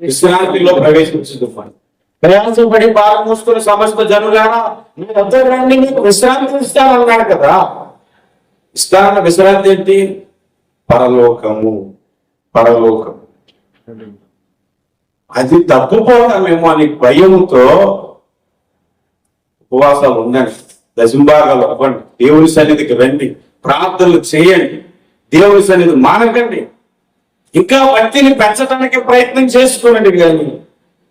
విశ్రాంతిలో ప్రవేశించుదామని. ప్రయాసపడి భారం మోస్తున్న సమస్త జనులారా నేను వద్దరండి, నీకు విశ్రాంతి ఇస్తానన్నాడు కదా. ఇస్తానన్న విశ్రాంతి ఏంటి? పరలోకము. అది తప్పుపోతామేమో అని భయముతో ఉపవాసాలు ఉండండి, దశంభాగాలు అవ్వండి, దేవుని సన్నిధికి రండి, ప్రార్థనలు చేయండి, దేవుని సన్నిధి మానకండి. ఇంకా భక్తిని పెంచడానికి ప్రయత్నం చేసుకోనండి, కానీ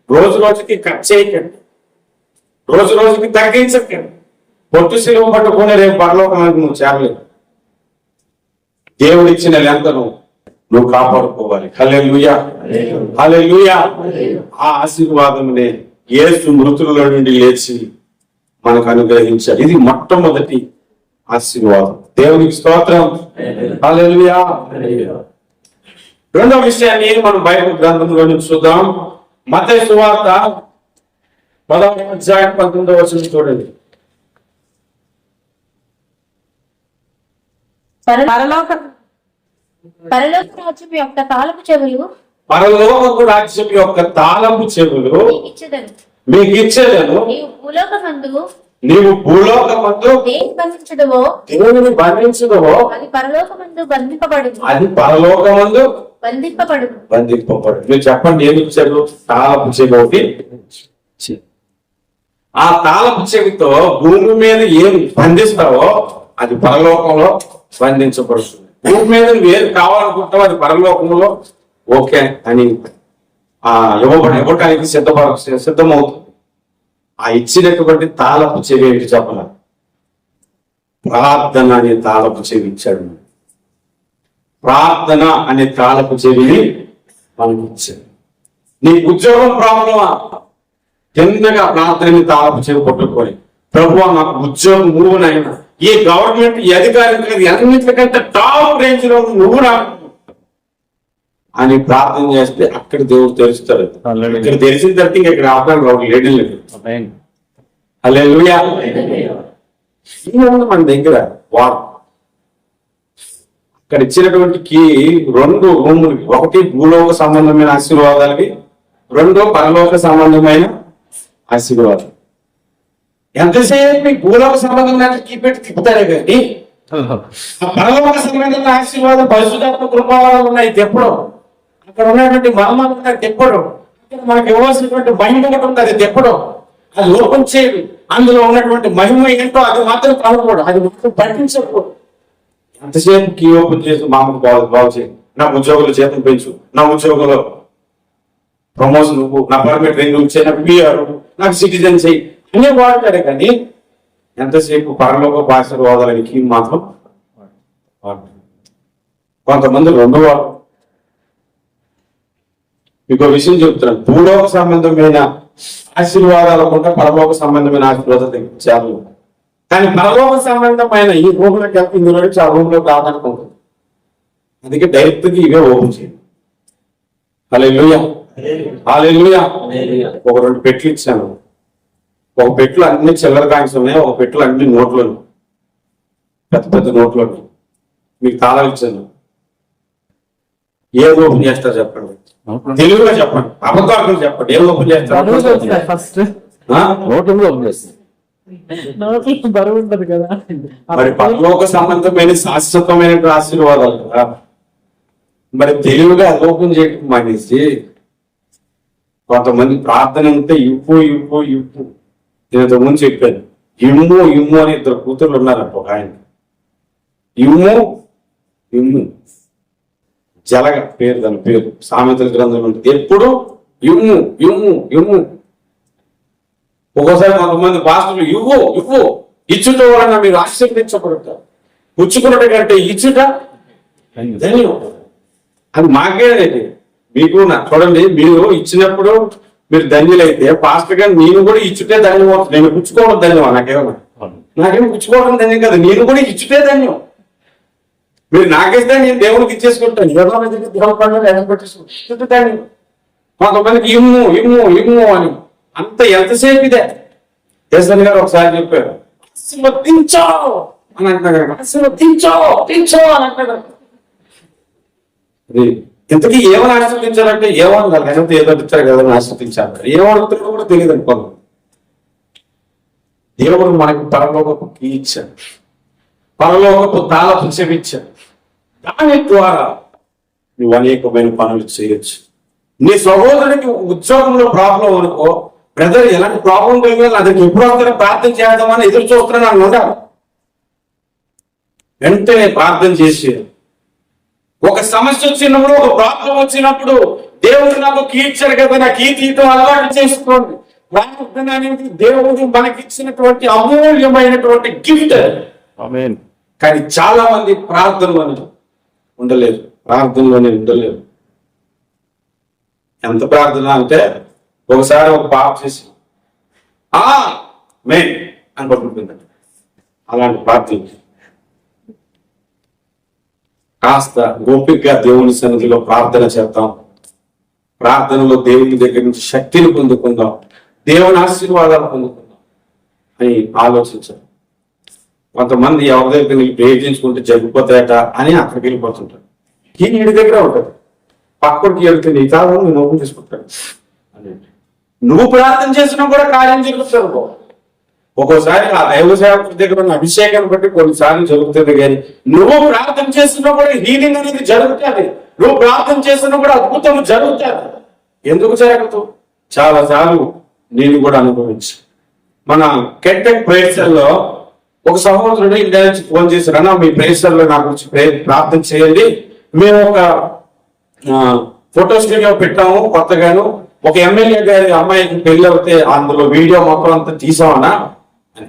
రోజు రోజుకి కట్ చేయకండి, రోజు రోజుకి తగ్గించకండి. పొట్టు సిలువ పట్టుకుని రేపు పరలోకానికి నువ్వు చేరలేదు. దేవుడిచ్చిన లెంతను నువ్వు కాపాడుకోవాలి. హల్లెలూయా, హల్లెలూయా. ఆ ఆశీర్వాదమునే యేసు మృతుల నుండి లేచి మనకు అనుగ్రహించాడు. ఇది మొట్టమొదటి ఆశీర్వాదం. దేవునికి స్తోత్రం. హల్లెలూయా. రెండవ విషయాన్ని మనం బైబిల్ గ్రంథంలో నుంచి చూద్దాం. మత్తయి సువార్త 10వ అధ్యాయం 19వ వచనం చూడండి. పరలోక రాజ్యం యొక్క తాళపు చెవులు పరలోకపు రాజ్యం యొక్క తాళపు చెవులు ఇచ్చేదను. మీకు ఇచ్చేదను. నీవు భూలోకమందు దేని బంధించడవో దేవుని బంధించడవో అది పరలోకమందు బంధింపబడు. అది పరలోకమందు బంధింపబడు. బంధింపబడు. మీరు చెప్పండి, ఏమి ఇచ్చారు? తాళపు చెవి ఒకటి. ఆ తాళపు చెవితో భూమి మీద ఏం బంధిస్తావో అది పరలోకంలో బంధించబడుతుంది. భూమి మీద నువ్వు ఏది కావాలనుకుంటావో అది పరలోకంలో ఓకే అని ఇవ్వటానికి సిద్ధమవుతుంది. ఆ ఇచ్చినటువంటి తాళపు చెవి ఏంటి చెప్పాల? ప్రార్థన అనే తాళపు చెవి ఇచ్చాడు. ప్రార్థన అనే తాళపు చెవిని మనకి ఇచ్చాడు. నీ ఉద్యోగం ప్రాబ్లమా? కిందగా ప్రార్థన తాళపు చెవి పట్టుకొని, ప్రభువా నాకు ఉద్యోగం నువ్వునైనా, ఈ గవర్నమెంట్ ఈ అధికారి అన్నింటికంటే టాప్ రేంజ్ లో నువ్వు నాకు అని ప్రార్థన చేస్తే అక్కడ దేవుడు తెరుస్తాడు. ఇక్కడ తెలిసిన తర్వాత ఇంకా ఇక్కడ ఆపడానికి ఒక లేడీ లేదు. హల్లెలూయా. మన దగ్గర వాడు అక్కడ ఇచ్చినటువంటి కీ 2 రూములు, ఒకటి భూలోక సంబంధమైన ఆశీర్వాదాలకి, 2 పరలోక సంబంధమైన ఆశీర్వాదాలు. ఎంతసేపు భూలోక సంబంధమైన కీ పెట్టి తిప్పుతారే కానీ ఆ పరలోక సంబంధమైన ఆశీర్వాదం పరిశుద్ధాత్మ కృపాలు ఉన్నాయి తెప్పడం. అక్కడ ఉన్నటువంటి మర్మాలు ఉన్నాయి తెప్పడం. మనకు ఇవ్వాల్సినటువంటి మహిమ ఉంది, అది తెప్పడం. అది లోపం చేయదు. అందులో ఉన్నటువంటి మహిమ ఏంటో అది మాత్రం కనుక్కోవడం, అది మాత్రం పట్టించకూడదు. ఎంతసేపు కీ ఓపెన్ చేసి మామూలు బాగు చేయి, నా ఉద్యోగుల జీతం పెంచు, నా ఉద్యోగంలో ప్రమోషన్ నువ్వు, నా పర్మిట్ రెన్యూ చేయి, నాకు పిఆర్, నాకు సిటిజన్ చెయ్యి అనే వాడతారే కానీ ఎంతసేపు పరలోక ఆశీర్వాదాలని కీ మాత్రం కొంతమంది 2 వాడు. మీకు విషయం చెప్తున్నాను, భూలోక సంబంధమైన ఆశీర్వాదాలు కూడా పరలోక సంబంధమైన ఆశీర్వాదాలు తెచ్చారు. కానీ పరలోక సంబంధమైన ఈ రూమ్లోకి వెళ్తే ఇందులో నుంచి ఆ రూమ్లోకి రావడానికి ఉంటుంది. అందుకే డైరెక్ట్ గా ఇవే ఓపెన్ చేయండి. హల్లెలూయా, హల్లెలూయా. ఒక 2 పెట్లు ఇచ్చాను. ఒక పెట్లు అన్ని చిల్లర కాయిన్స్ ఉన్నాయి, ఒక పెట్లు అన్ని నోట్లు, పెద్ద పెద్ద నోట్లు. మీకు తాళాలు ఇచ్చాను. ఏది ఓపెన్ చేస్తారు చెప్పండి, తెలుగుగా చెప్పండి, అబద్ధాలు చెప్పండి. ఏం ఓపెన్ చేస్తారు? ఫస్ట్ ఓపెన్ చేస్తారు. బరువు ఉంటది కదా. మరి పరలోక సంబంధమైన శాశ్వతమైన ఆశీర్వాదాలు కదా. మరి తెలివిగా అది ఓపెన్ చేయడం మానేసి కొంతమంది ప్రార్థన ఉంటే ఇవ్వు ఇవ్వు ఇవ్వు. నేను ముందు చెప్పాను, ఇమ్ము ఇమ్ము అని 2 కూతుర్లు ఉన్నారంట. ఒక ఆయన ఇమ్ము ఇమ్ము జలగ పేరు, దాని పేరు సామెతల గ్రంథంలో ఉంటుంది. ఎప్పుడు ఇమ్ము ఇమ్ము ఇమ్ము. ఒక్కోసారి కొంతమంది పాస్టర్లు ఇవ్వు ఇవ్వు, ఇచ్చుట వలన మీరు ఆశీర్వదించబడతారు, పుచ్చుకున్నట కంటే ఇచ్చుట ధన్యం. అది మాకేనండి. మీకు చూడండి, మీరు ఇచ్చినప్పుడు మీరు ధన్యులైతే పాస్టర్ గారు నేను కూడా ఇచ్చుటే ధన్యం అవుతుంది. నేను పుచ్చుకోవడం ధన్యమా? నాకేమో పుచ్చుకోవడం ధన్యం కదా, నేను కూడా ఇచ్చుటే ధన్యం. మీరు నాకైతే నేను దేవుడికి ఇచ్చేసుకుంటాను, ధన్యం. కొంతమందికి ఇమ్ము ఇమ్ము ఇమ్ము అని అంత ఎంతసేపు ఇదే. కేసరి గారు ఒకసారి చెప్పారు, ఆశీర్వదించో అని అంటున్నారు, ఆశీర్వదించో అని అంటున్నారు. ఇంతకీ ఏమని ఆశీర్వదించాలంటే ఏమన్నారు? లేకపోతే ఏదో ఇచ్చారు కదా ఆశీర్వదించారు. ఏమడుగుతారో కూడా తెలియదు అనుకోండి. దేవుడు మనకి పరలోకపు కీ ఇచ్చాడు, పరలోకపు తాళపు చెవి ఇచ్చాడు. దాని ద్వారా నువ్వు అనేకమైన పనులు చేయొచ్చు. నీ సహోదరుడికి ఉద్యోగంలో ప్రాబ్లం అనుకో, బ్రదర్ ఎలాంటి ప్రాబ్లం కలిగినా నా దగ్గర ఎప్పుడు వస్తారో ప్రార్థన చేద్దామని ఎదురు చూస్తున్నాను ఉండాలి. వెంటనే ప్రార్థన చేసి, ఒక సమస్య వచ్చినప్పుడు, ఒక ప్రాబ్లం వచ్చినప్పుడు దేవుడు నాకు కీ ఇచ్చాడు కదా, నా కీ తీయటం అలవాటు చేసుకోండి. ప్రార్థన అనేది దేవుడు మనకిచ్చినటువంటి అమూల్యమైనటువంటి గిఫ్ట్. కానీ చాలా మంది ప్రార్థనలోనే ఉండలేరు, ప్రార్థనలోనే ఉండలేరు. ఎంత ప్రార్థన అంటే ఒకసారి ఒక పాప చేసి మెయిన్ అని పట్టుకుంటుందండి. అలాంటి ప్రార్థన కాస్త గోపికగా దేవుని సన్నిధిలో ప్రార్థన చేద్దాం, ప్రార్థనలో దేవుని దగ్గర నుంచి శక్తిని పొందుకుందాం, దేవుని ఆశీర్వాదాలు పొందుకుందాం అని ఆలోచించారు. కొంతమంది ఎవరి దగ్గర ప్రేరేపించుకుంటే జరిగిపోతాయట అని అక్కడికి వెళ్ళిపోతుంటారు. ఈ ఇంటి దగ్గర ఉంటుంది. పక్కడికి వెళ్తుంది ఈ కాలం నువ్వు ఓపెన్ చేసుకుంటాను అని. నువ్వు ప్రార్థన చేసినా కూడా కార్యం జరుగుతుంది. ఒక్కోసారి ఆ దైవ సేవకుడి దగ్గర ఉన్న అభిషేకాన్ని బట్టి కొన్నిసార్లు జరుగుతుంది, కానీ నువ్వు ప్రార్థన చేసినా కూడా హీలింగ్ అనేది జరుగుతుంది. నువ్వు ప్రార్థన చేసినా కూడా అద్భుతం జరుగుతుంది. ఎందుకు జరగదు? చాలా సార్లు నేను కూడా అనుభవించి మన కెట్టెక్ ప్రేయర్లో ఒక సహోదరుడు ఇండియా నుంచి ఫోన్ చేశారు, అన్న మీ ప్రేయర్లో నా గురించి ప్రార్థన చేయండి, మేము ఒక ఫోటో స్టూడియో పెట్టాము కొత్తగాను, ఒక ఎమ్మెల్యే గారి అమ్మాయికి పెళ్లి అవుతే అందులో వీడియో మొత్తం అంతా తీసామన్నా అని.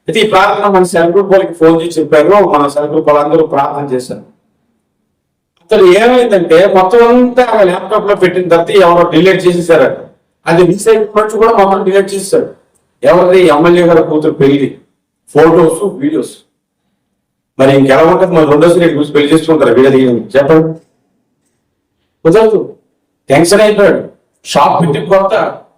అయితే ఈ ప్రార్థన మన సెల్ గ్రూప్ వాళ్ళకి ఫోన్ చేసి చెప్పారు, మన సెల్ గ్రూప్ వాళ్ళందరూ ప్రార్థన చేశారు. అసలు ఏమైందంటే మొత్తం అంతా ల్యాప్టాప్ లో పెట్టిన తర్వాత ఎవరో డిలీట్ చేసేసారు. అది మిస్ అయిపోవచ్చు కూడా మమ్మల్ని డిలీట్ చేసేసాడు. ఎవరిది? ఎమ్మెల్యే గారి కూతురు పెళ్లి ఫోటోస్ వీడియోస్. మరి ఇంకెలా ఉంటుంది? మరి రెండోసారి చూసి పెళ్లి చేసుకుంటారు వీడియో దిగింది చెప్పండి. కుదరదు. టెన్షన్ అయిపోయాడు. షాప్ కొత్త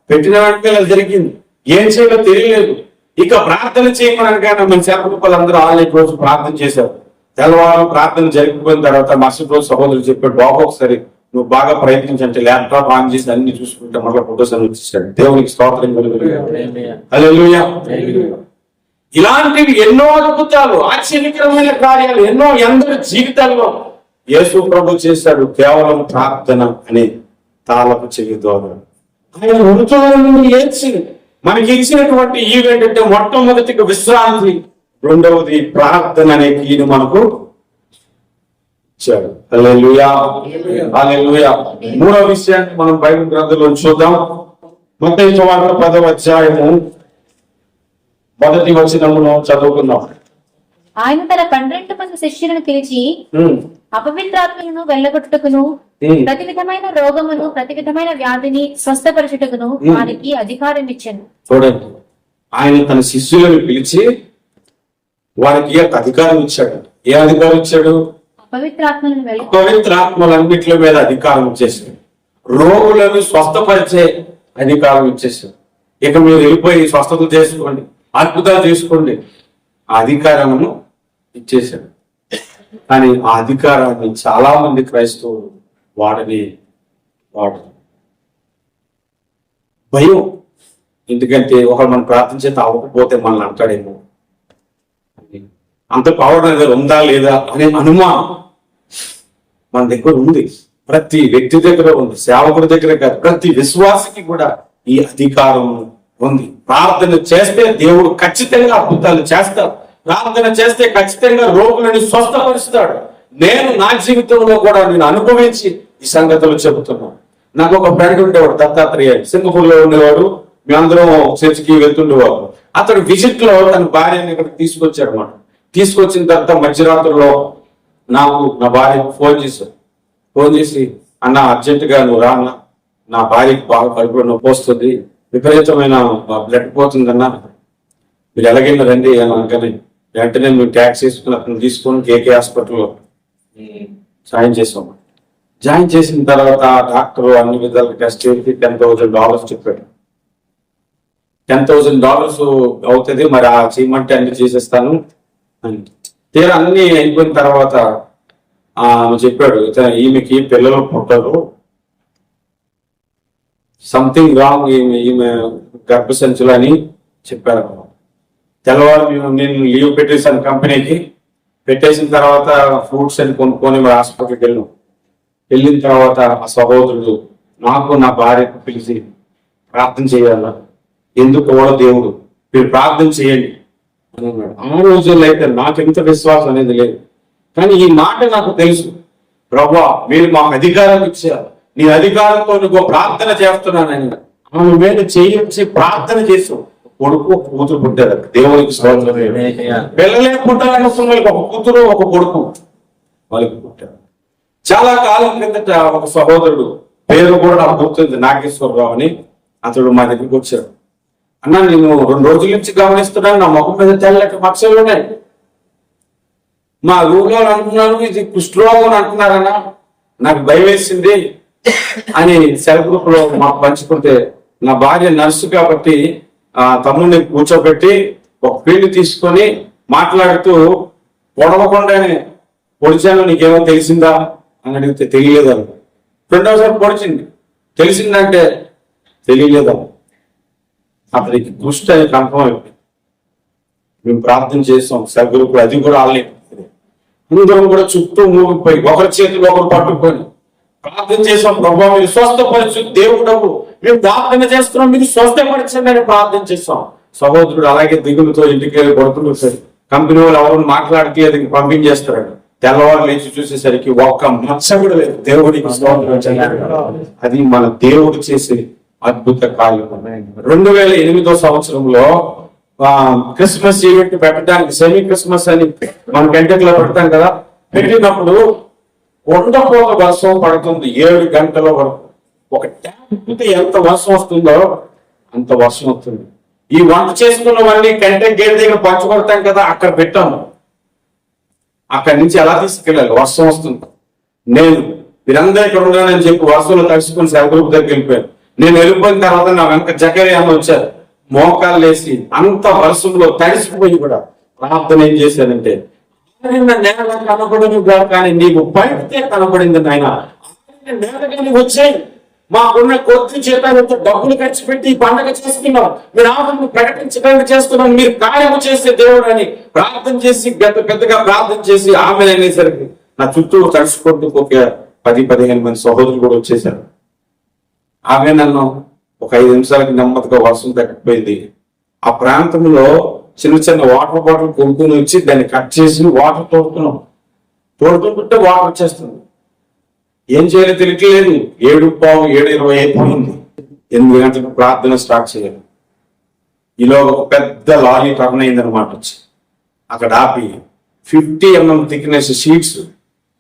పెట్టిన వెంటనే అది జరిగింది. ఏం చేయాలో తెలియలేదు. ఇక ప్రార్థన చేయమనగానే మన సేవకులందరూ ఆన్లైన్ రోజు ప్రార్థన చేశారు. తెల్లవారు ప్రార్థన జరిగిపోయిన తర్వాత మరుసటి రోజు సహోదరులు చెప్పాడు, బాబు ఒకసారి నువ్వు బాగా ప్రయత్నించంటే ల్యాప్టాప్ ఆన్ చేసి అన్ని చూసుకుంటే మళ్ళీ ఫోటోస్ అని వచ్చేసాడు. దేవునికి స్తోత్రం హల్లెలూయా. ఇలాంటివి ఎన్నో అద్భుతాలు, ఆశ్చర్యకరమైన కార్యాలు ఎన్నో అందరి జీవితాల్లో యేసు ప్రభు చేశాడు. కేవలం ప్రార్థన అనే తాళపు చెవి ద్వారా ఆయన మృతుల నుండి లేచి మనకి ఇచ్చినటువంటి ఈవెంట్ అంటే మొట్టమొదటిగా విశ్రాంతి, రెండవది ప్రార్థన అనే కీని మనకు ఇచ్చాడు. హల్లెలూయా హల్లెలూయా. మూడవ విషయాన్ని మనం బైబిల్ గ్రంథంలో చూద్దాం. మత్తయి సువార్త 10వ అధ్యాయము 1వ వచనమును చదువుకుందాం. ఆయన తన 12 మంది శిష్యులను పిలిచి అపవిత్రాత్మలను వెళ్ళగొట్టుటకును ప్రతి విధమైన రోగమును ప్రతి విధమైన వ్యాధిని స్వస్థపరచుటకును వారికి అధికారం ఇచ్చాను. చూడండి, ఆయన తన శిష్యులను పిలిచి వారికి అధికారం ఇచ్చాడు. ఏ అధికారం ఇచ్చాడు? అపవిత్రాత్మలన్నిటి మీద అధికారం ఇచ్చేసాడు. రోగులను స్వస్థపరిచే అధికారం ఇచ్చేసాడు. ఇక మీరు వెళ్ళిపోయి స్వస్థత చేసుకోండి, అద్భుతాలు చేసుకోండి, ఆ అధికారమును ఇచ్చేసాడు. కానీ ఆ అధికారాన్ని చాలా మంది క్రైస్తవులు వాడని భయం. ఎందుకంటే ఒకరు మనం ప్రార్థించేది అవ్వకపోతే మనల్ని అంటాడేమో, అంత పవర్ దగ్గర ఉందా లేదా అనే అనుమానం మన దగ్గర ఉంది. ప్రతి వ్యక్తి దగ్గర ఉంది, సేవకుడి దగ్గర కాదు, ప్రతి విశ్వాసికి కూడా ఈ అధికారం ఉంది. ప్రార్థన చేస్తే దేవుడు ఖచ్చితంగా అద్భుతాలు చేస్తాడు. ప్రార్థన చేస్తే ఖచ్చితంగా రోగులను స్వస్థపరుస్తాడు. నేను నా జీవితంలో కూడా నేను అనుభవించి ఈ సంగతులు చెబుతున్నాను. నాకు ఒక ఫ్రెండ్ ఉండేవాడు, దత్తాత్రేయ, సింగపూర్ లో ఉండేవాడు. మీ అందరం చర్చికి వెళ్తుండేవాడు. అతడు విజిట్ లో తన భార్యని ఇక్కడికి తీసుకొచ్చాడు అన్నమాట. తీసుకొచ్చిన తర్వాత మధ్యరాత్రిలో నాకు నా భార్యకు ఫోన్ చేసి అన్న అర్జెంట్ గా నువ్వు రా అన్న, నా భార్యకి బాగా కడుపులో నొప్పి వస్తుంది, విపరీతమైన బ్లడ్ పోతుందన్నా, మీరు ఎలాగైనా రండి అని అనగానే వెంటనే మేము ట్యాక్సీ వేసుకుని అతను తీసుకొని కేకే హాస్పిటల్లో జాయిన్ చేసాం. జాయిన్ చేసిన తర్వాత డాక్టర్ అన్ని విధాలుగా టెస్ట్ చేసి $10,000 చెప్పాడు. $10,000 అవుతుంది, మరి ఆ చేయమంటే అన్ని చేసేస్తాను అని. తీరా అన్ని అయిపోయిన తర్వాత చెప్పాడు, ఈమెకి పిల్లలు పుట్టరు, సంథింగ్ రాంగ్ ఈమె గర్భసంచులు అని చెప్పారు. తెల్లవారు నేను లీవ్ పెట్టేసాను కంపెనీకి. పెట్టేసిన తర్వాత ఫ్రూట్స్ అని కొనుక్కొని హాస్పిటల్కి వెళ్ళిన తర్వాత ఆ సహోదరుడు నాకు నా భార్యకు పిలిచి ప్రార్థన చేయాల, ఎందుకు కూడా దేవుడు మీరు ప్రార్థన చేయండి అని అన్నాడు. ఆ రోజుల్లో అయితే నాకు ఎంత విశ్వాసం అనేది లేదు, కానీ ఈ మాట నాకు తెలుసు, ప్రభువా మీరు మాకు అధికారం ఇచ్చారు, నీ అధికారంతో నువ్వు ప్రార్థన చేస్తున్నానని. ఆమె మీద చేయించి ప్రార్థన చేసావు. కొడుకు ఒక కూతురు పుట్టారు. దేవునికి పిల్లలే పుట్టాలని వాళ్ళకి ఒక కూతురు ఒక కొడుకు వాళ్ళకి పుట్టారు. చాలా కాలం కిందట ఒక సహోదరుడు, పేరు కూడా నాకు గుర్తుంది, నాగేశ్వరరావు అని, అతడు మా దగ్గరికి వచ్చాడు. అన్నా నేను 2 రోజుల నుంచి గమనిస్తున్నాను, నా ముఖం మీద తెల్లటి మచ్చలు ఉన్నాయి, మా ఊళ్ళో అంటున్నాను ఇది కుష్ఠరోగం అంటున్నారన్నా, నాకు భయం వేసింది అని సెల్ఫ్ గ్రూప్ లో మాకు పంచుకుంటే, నా భార్య నర్సు కాబట్టి తమ్ముడిని కూర్చోబెట్టి ఒక పీళ్ళు తీసుకొని మాట్లాడుతూ పొడవకుండానే పొడిచాను, నీకేమో తెలిసిందా అని అడిగితే తెలియలేదు. రెండోసారి పొడిచింది. తెలిసిందంటే తెలియలేదా, అతనికి దృష్టి అని కన్ఫర్మ్ అయిపోయింది. మేము ప్రార్థన చేస్తాం సభ్యులు, అది కూడా ఆడలేదు. అందరం కూడా చుట్టూ మూగిపోయి ఒకరి చేతులు ఒకరు పట్టుకొని ప్రార్థన చేసాం. ప్రభావ మీరు స్వస్థపరచు, దేవుడు మేము ప్రార్థన చేస్తున్నాం, మీరు స్వస్థపరచండి అని ప్రార్థన చేస్తాం. సహోదరుడు అలాగే దిగులుతో ఇంటికి వెళ్ళి పడుకుంటారు. కంపెనీ వాళ్ళు ఎవరు మాట్లాడితే అది పంపించేస్తాడు. తెల్లవారు లేచి చూసేసరికి ఒక్క మచ్చ కూడా లేదు. దేవుడికి అది మన దేవుడు చేసే అద్భుత కార్యం. 2008 సంవత్సరంలో క్రిస్మస్ ఈవెంట్ పెట్టడానికి, సెమీ క్రిస్మస్ అని మన కంటెక్లో పెడతాం కదా, పెట్టినప్పుడు కొండపోక వర్షం పడుతుంది 7 గంటల వరకు. ఒక ట్యాంక్ ఎంత వర్షం వస్తుందో అంత వర్షం వస్తుంది. ఈ వంట చేసుకున్నవన్నీ కంటెక్ గేట్ దగ్గర పంచుకొడతాం కదా, అక్కడ పెట్టాము. అక్కడి నుంచి ఎలా తీసుకెళ్ళాలి, వర్షం వస్తుంది. నేను మీరందరూ ఇక్కడ ఉండాలని చెప్పి వర్షంలో తడుచుకుని సెల్ గ్రూప్ దగ్గర వెళ్ళిపోయాను. నేను వెళ్ళిపోయిన తర్వాత నా వెనక జకరియా అని వచ్చారు. మోకాలు వేసి అంత వర్షంలో తడిసిపోయి కూడా ప్రార్థన ఏం చేశానంటే, నేల కనబడను కానీ నీకు పడితే కనబడింది నాయన, నేల కానీ వచ్చాయి. మాకున్న కొద్ది చేతాలతో డబ్బులు ఖర్చు పెట్టి ఈ పండగ చేసుకున్నాం, మీరు ఆమెను ప్రకటించడానికి చేస్తున్నాం, మీరు కార్యము చేసే దేవుడు అని ప్రార్థన చేసి పెద్దగా ప్రార్థన చేసి ఆమె అనేసరికి నా చుట్టూ తడుచుకుంటూ ఒక 10-15 మంది సహోదరులు కూడా వచ్చేసారు. ఆమె నన్ను ఒక 5 నిమిషాలకి నెమ్మదిగా వర్షం తగ్గిపోయింది. ఆ ప్రాంతంలో చిన్న చిన్న వాటర్ బాటిల్ కొనుక్కుని వచ్చి దాన్ని కట్ చేసి వాటర్ తోడుతున్నాం. తోడుతుంటే వాటర్ వచ్చేస్తుంది. ఏం చేయాలో తెలియట్లేదు. 7:20 అయిపోయింది. 8 గంటలకు ప్రార్థన స్టార్ట్ చేయాలి. ఈలో ఒక పెద్ద లారీ టర్న్ అయిందనమాట. వచ్చి అక్కడ ఆపి 50 mm థిక్నెస్ షీట్స్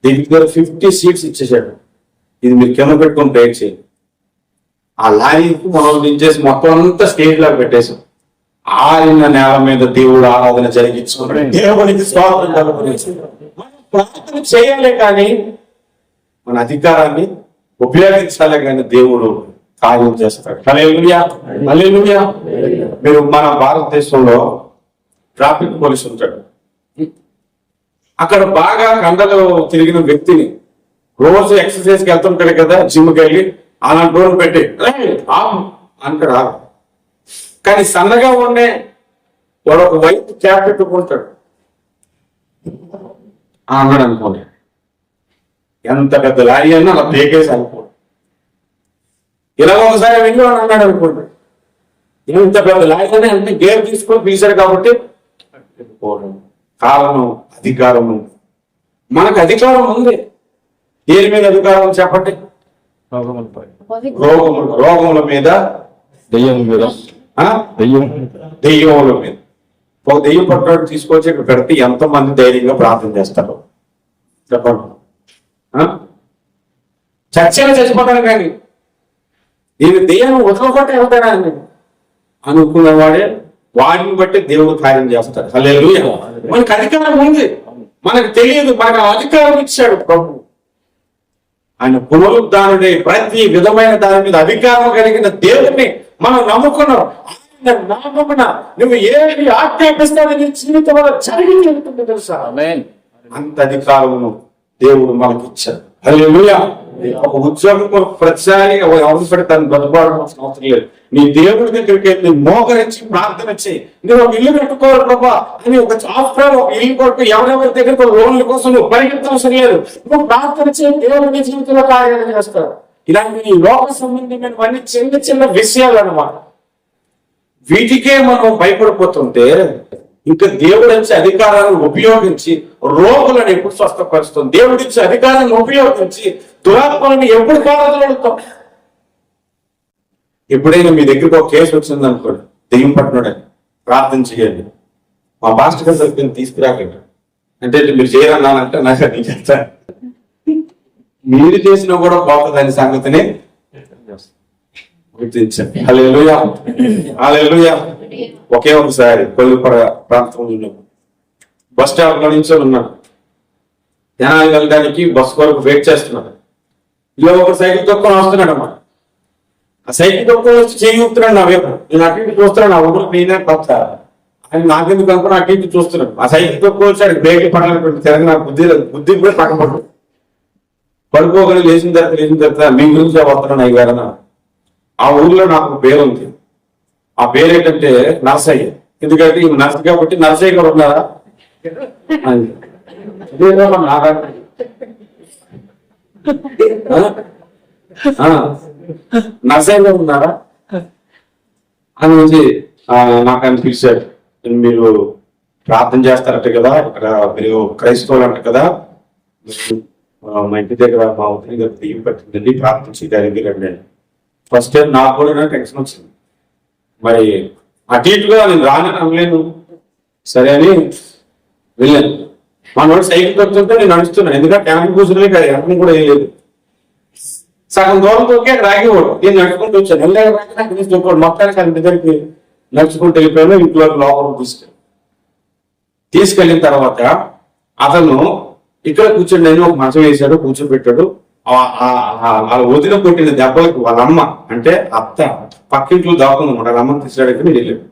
దగ్గర 50 షీట్స్ ఇచ్చేసాడు. ఇది మీరు కింద పెట్టుకుని ట్రైట్ చేయాలి. ఆ లారీకి మనం దించేసి మొత్తం అంతా స్టేజ్ లాగా పెట్టేసాం. ఆరిన నేల మీద దేవుడు ఆరాధన జరిగించుకున్నాడు. దేవునికి ప్రార్థన చేయాలి కానీ మన అధికారాన్ని ఉపయోగించాలి కానీ దేవుడు కార్యం చేస్తాడు. హల్లెలూయా, హల్లెలూయా. మీరు మన భారతదేశంలో ట్రాఫిక్ పోలీస్ ఉంటాడు. అక్కడ బాగా కండలు తిరిగిన వ్యక్తిని రోజు ఎక్సర్సైజ్కి వెళ్తుంటాడు కదా, జిమ్కి వెళ్ళి అలాంటి డోర్ పెట్టి అంటాడు. కానీ సన్నగా ఉండే వాడు ఒక వైట్ క్యాప్ పెట్టుకుంటాడు అన్నాడు అనుకోండి, ఎంత పెద్ద లారీ అని అలా పేకేసి అనుకోండి. ఇలా ఒకసారి వెళ్ళి అని అన్నాడు అనుకోండి, ఎంత పెద్ద లారీ అని అంటే గేర్ తీసుకొని పిలిచాడు కాబట్టి కారణం అధికారము. మనకు అధికారం ఉంది. దేని మీద అధికారం చెప్పండి? రోగముల మీద, దెయ్యముల మీద. ఒక దెయ్యం పట్టాడు తీసుకొచ్చి ఇక్కడ పెడితే ఎంతమంది ధైర్యంగా ప్రార్థన చేస్తారు చెప్పండి? చర్చలు చచ్చిపోతాను కానీ నేను దెయ్యం వదలకొట్టే వెళ్తాడా అనుకున్నవాడే వాడిని బట్టి దేవుడు కార్యం చేస్తాడు. హల్లెలూయా. మనకు అధికారం ఉంది, మనకు తెలియదు, మనకు అధికారం ఇచ్చాడు ప్రభు. ఆయన పునరుద్ధానుడే. ప్రతి విధమైన దాని మీద అధికారం కలిగిన దేవుడిని మనం నమ్ముకున్నాం. ఆయన నామమున నువ్వు ఏది ఆజ్ఞాపిస్తావు నీ జీవితంలో జరిగి జరుగుతుంది తెలుసా? అంత అధికారమును దేవుడు మనకి ఇచ్చాడు. హల్లెలూయా. ఒక ఉద్యోగం ప్రతిసారి ఎవరు పెడతాను బతుకోవడం అవసరం లేదు. నీ దేవుడి దగ్గరికి వెళ్ళి మోకరించి ప్రార్థన చేయి. నువ్వు ఒక ఇల్లు కట్టుకోవాలి ప్రభా అని ఒక ఆఫ్టర్ ఒక ఇల్లు కొరకు ఎవరెవరి దగ్గర లోన్ల కోసం నువ్వు పరిగెత్తవసరం లేదు. నువ్వు ప్రార్థన చేయి, దేవుడి జీవితంలో కార్యాలు చేస్తాడు. ఇలాంటి లోక సంబంధమైనవన్నీ చిన్న చిన్న విషయాలు అన్నమాట. వీటికే మనం భయపడిపోతుంటే ఇంకా దేవుడు ఇచ్చే అధికారాలను ఉపయోగించి రోగులను ఎప్పుడు స్వస్థపరుస్తాం? దేవుడిచ్చే అధికారాన్ని ఉపయోగించి దురాత్మలను ఎప్పుడు కారణం? ఎప్పుడైనా మీ దగ్గరకు ఒక కేసు వచ్చింది అనుకోండి, దెయ్యం పట్టినాడని ప్రార్థన చేయండి. మా పాస్టర్ గారు సరిగ్గా తీసుకురాకండి అంటే మీరు చేయరన్నానంటే నాకు అది చేస్తా. మీరు చేసినా కూడా బాగుందని సంగతిని గుర్తించండి. హల్లెలూయా, హల్లెలూయా. ఒకే ఒకసారి కొల్లిపర ప్రాంతంలో బస్ స్టాప్ లో నుంచి ఉన్నాను. జనాలు వెళ్ళడానికి బస్ కొరకు వెయిట్ చేస్తున్నాడు. ఇలా ఒక సైకిల్ తొక్కుని వస్తున్నాడు అన్నమాట. ఆ సైకిల్ తొక్కుని వచ్చి చేయుతున్నాడు నా వైపు. నేను అటు ఇటు చూస్తున్నాను. నా ఊరు నేనే కొత్త అని నాకెందుకు అనుకుని అటు ఇటు చూస్తున్నాడు. ఆ సైకిల్ తొక్కుని వచ్చాడు. బ్రేక్ పడాలనుకుంటే తిరగ నా బుద్ధి కూడా పక్కపడు. పడుకోగానే లేచిన తర్వాత మీ గురించి వస్తున్నాను అయ్యారన్న. ఆ ఊర్లో నాకు ఒక పేరు ఉంది. ఆ పేరు ఏంటంటే నర్సయ్య. ఎందుకంటే ఈ నర్స్ కాబట్టి నర్సయ్య గారు ఉన్నారా నర్సయ్య గారు ఉన్నారా అని వచ్చి నాకు అనిపించాడు. మీరు ప్రార్థన చేస్తారట కదా, ఇక్కడ మీరు క్రైస్తవులు అంట కదా, మా ఇంటి దగ్గర మా ఉద్యోగం దగ్గర దెయ్యం పట్టిందండి, ప్రార్థన చేయడానికి రండి. ఫస్ట్ టైం నాకు కూడా టెన్షన్ వచ్చింది. మరి అటు ఇటుగా నేను రానని అనలేను, సరే అని వెళ్ళాను. మనోడు సైకిల్ తొక్కుతుంటే నేను నడుస్తున్నాను, ఎందుకంటే ట్యాంక్ కూర్చునే కదా, ఎంపని కూడా ఏం లేదు. సగం దూరం తోకి అక్కడ ఆగేవాడు. నేను నడుచుకుంటూ వచ్చాను. వెళ్ళాడు మొత్తానికి ఆయన దగ్గరికి నడుచుకుంటూ వెళ్ళిపోయాను. ఇంట్లో లోపల తీసుకెళ్ళిన తర్వాత అతను ఇక్కడ కూర్చొని నేను ఒక మంచం వేశాడు, కూర్చోబెట్టాడు. వదిన కొట్టిన దెబ్బలకు వాళ్ళ అమ్మ అంటే అత్త పక్కింట్లో దాకుంది. వాళ్ళ అమ్మని తీసుకురాడానికి నేను వెళ్ళాడు.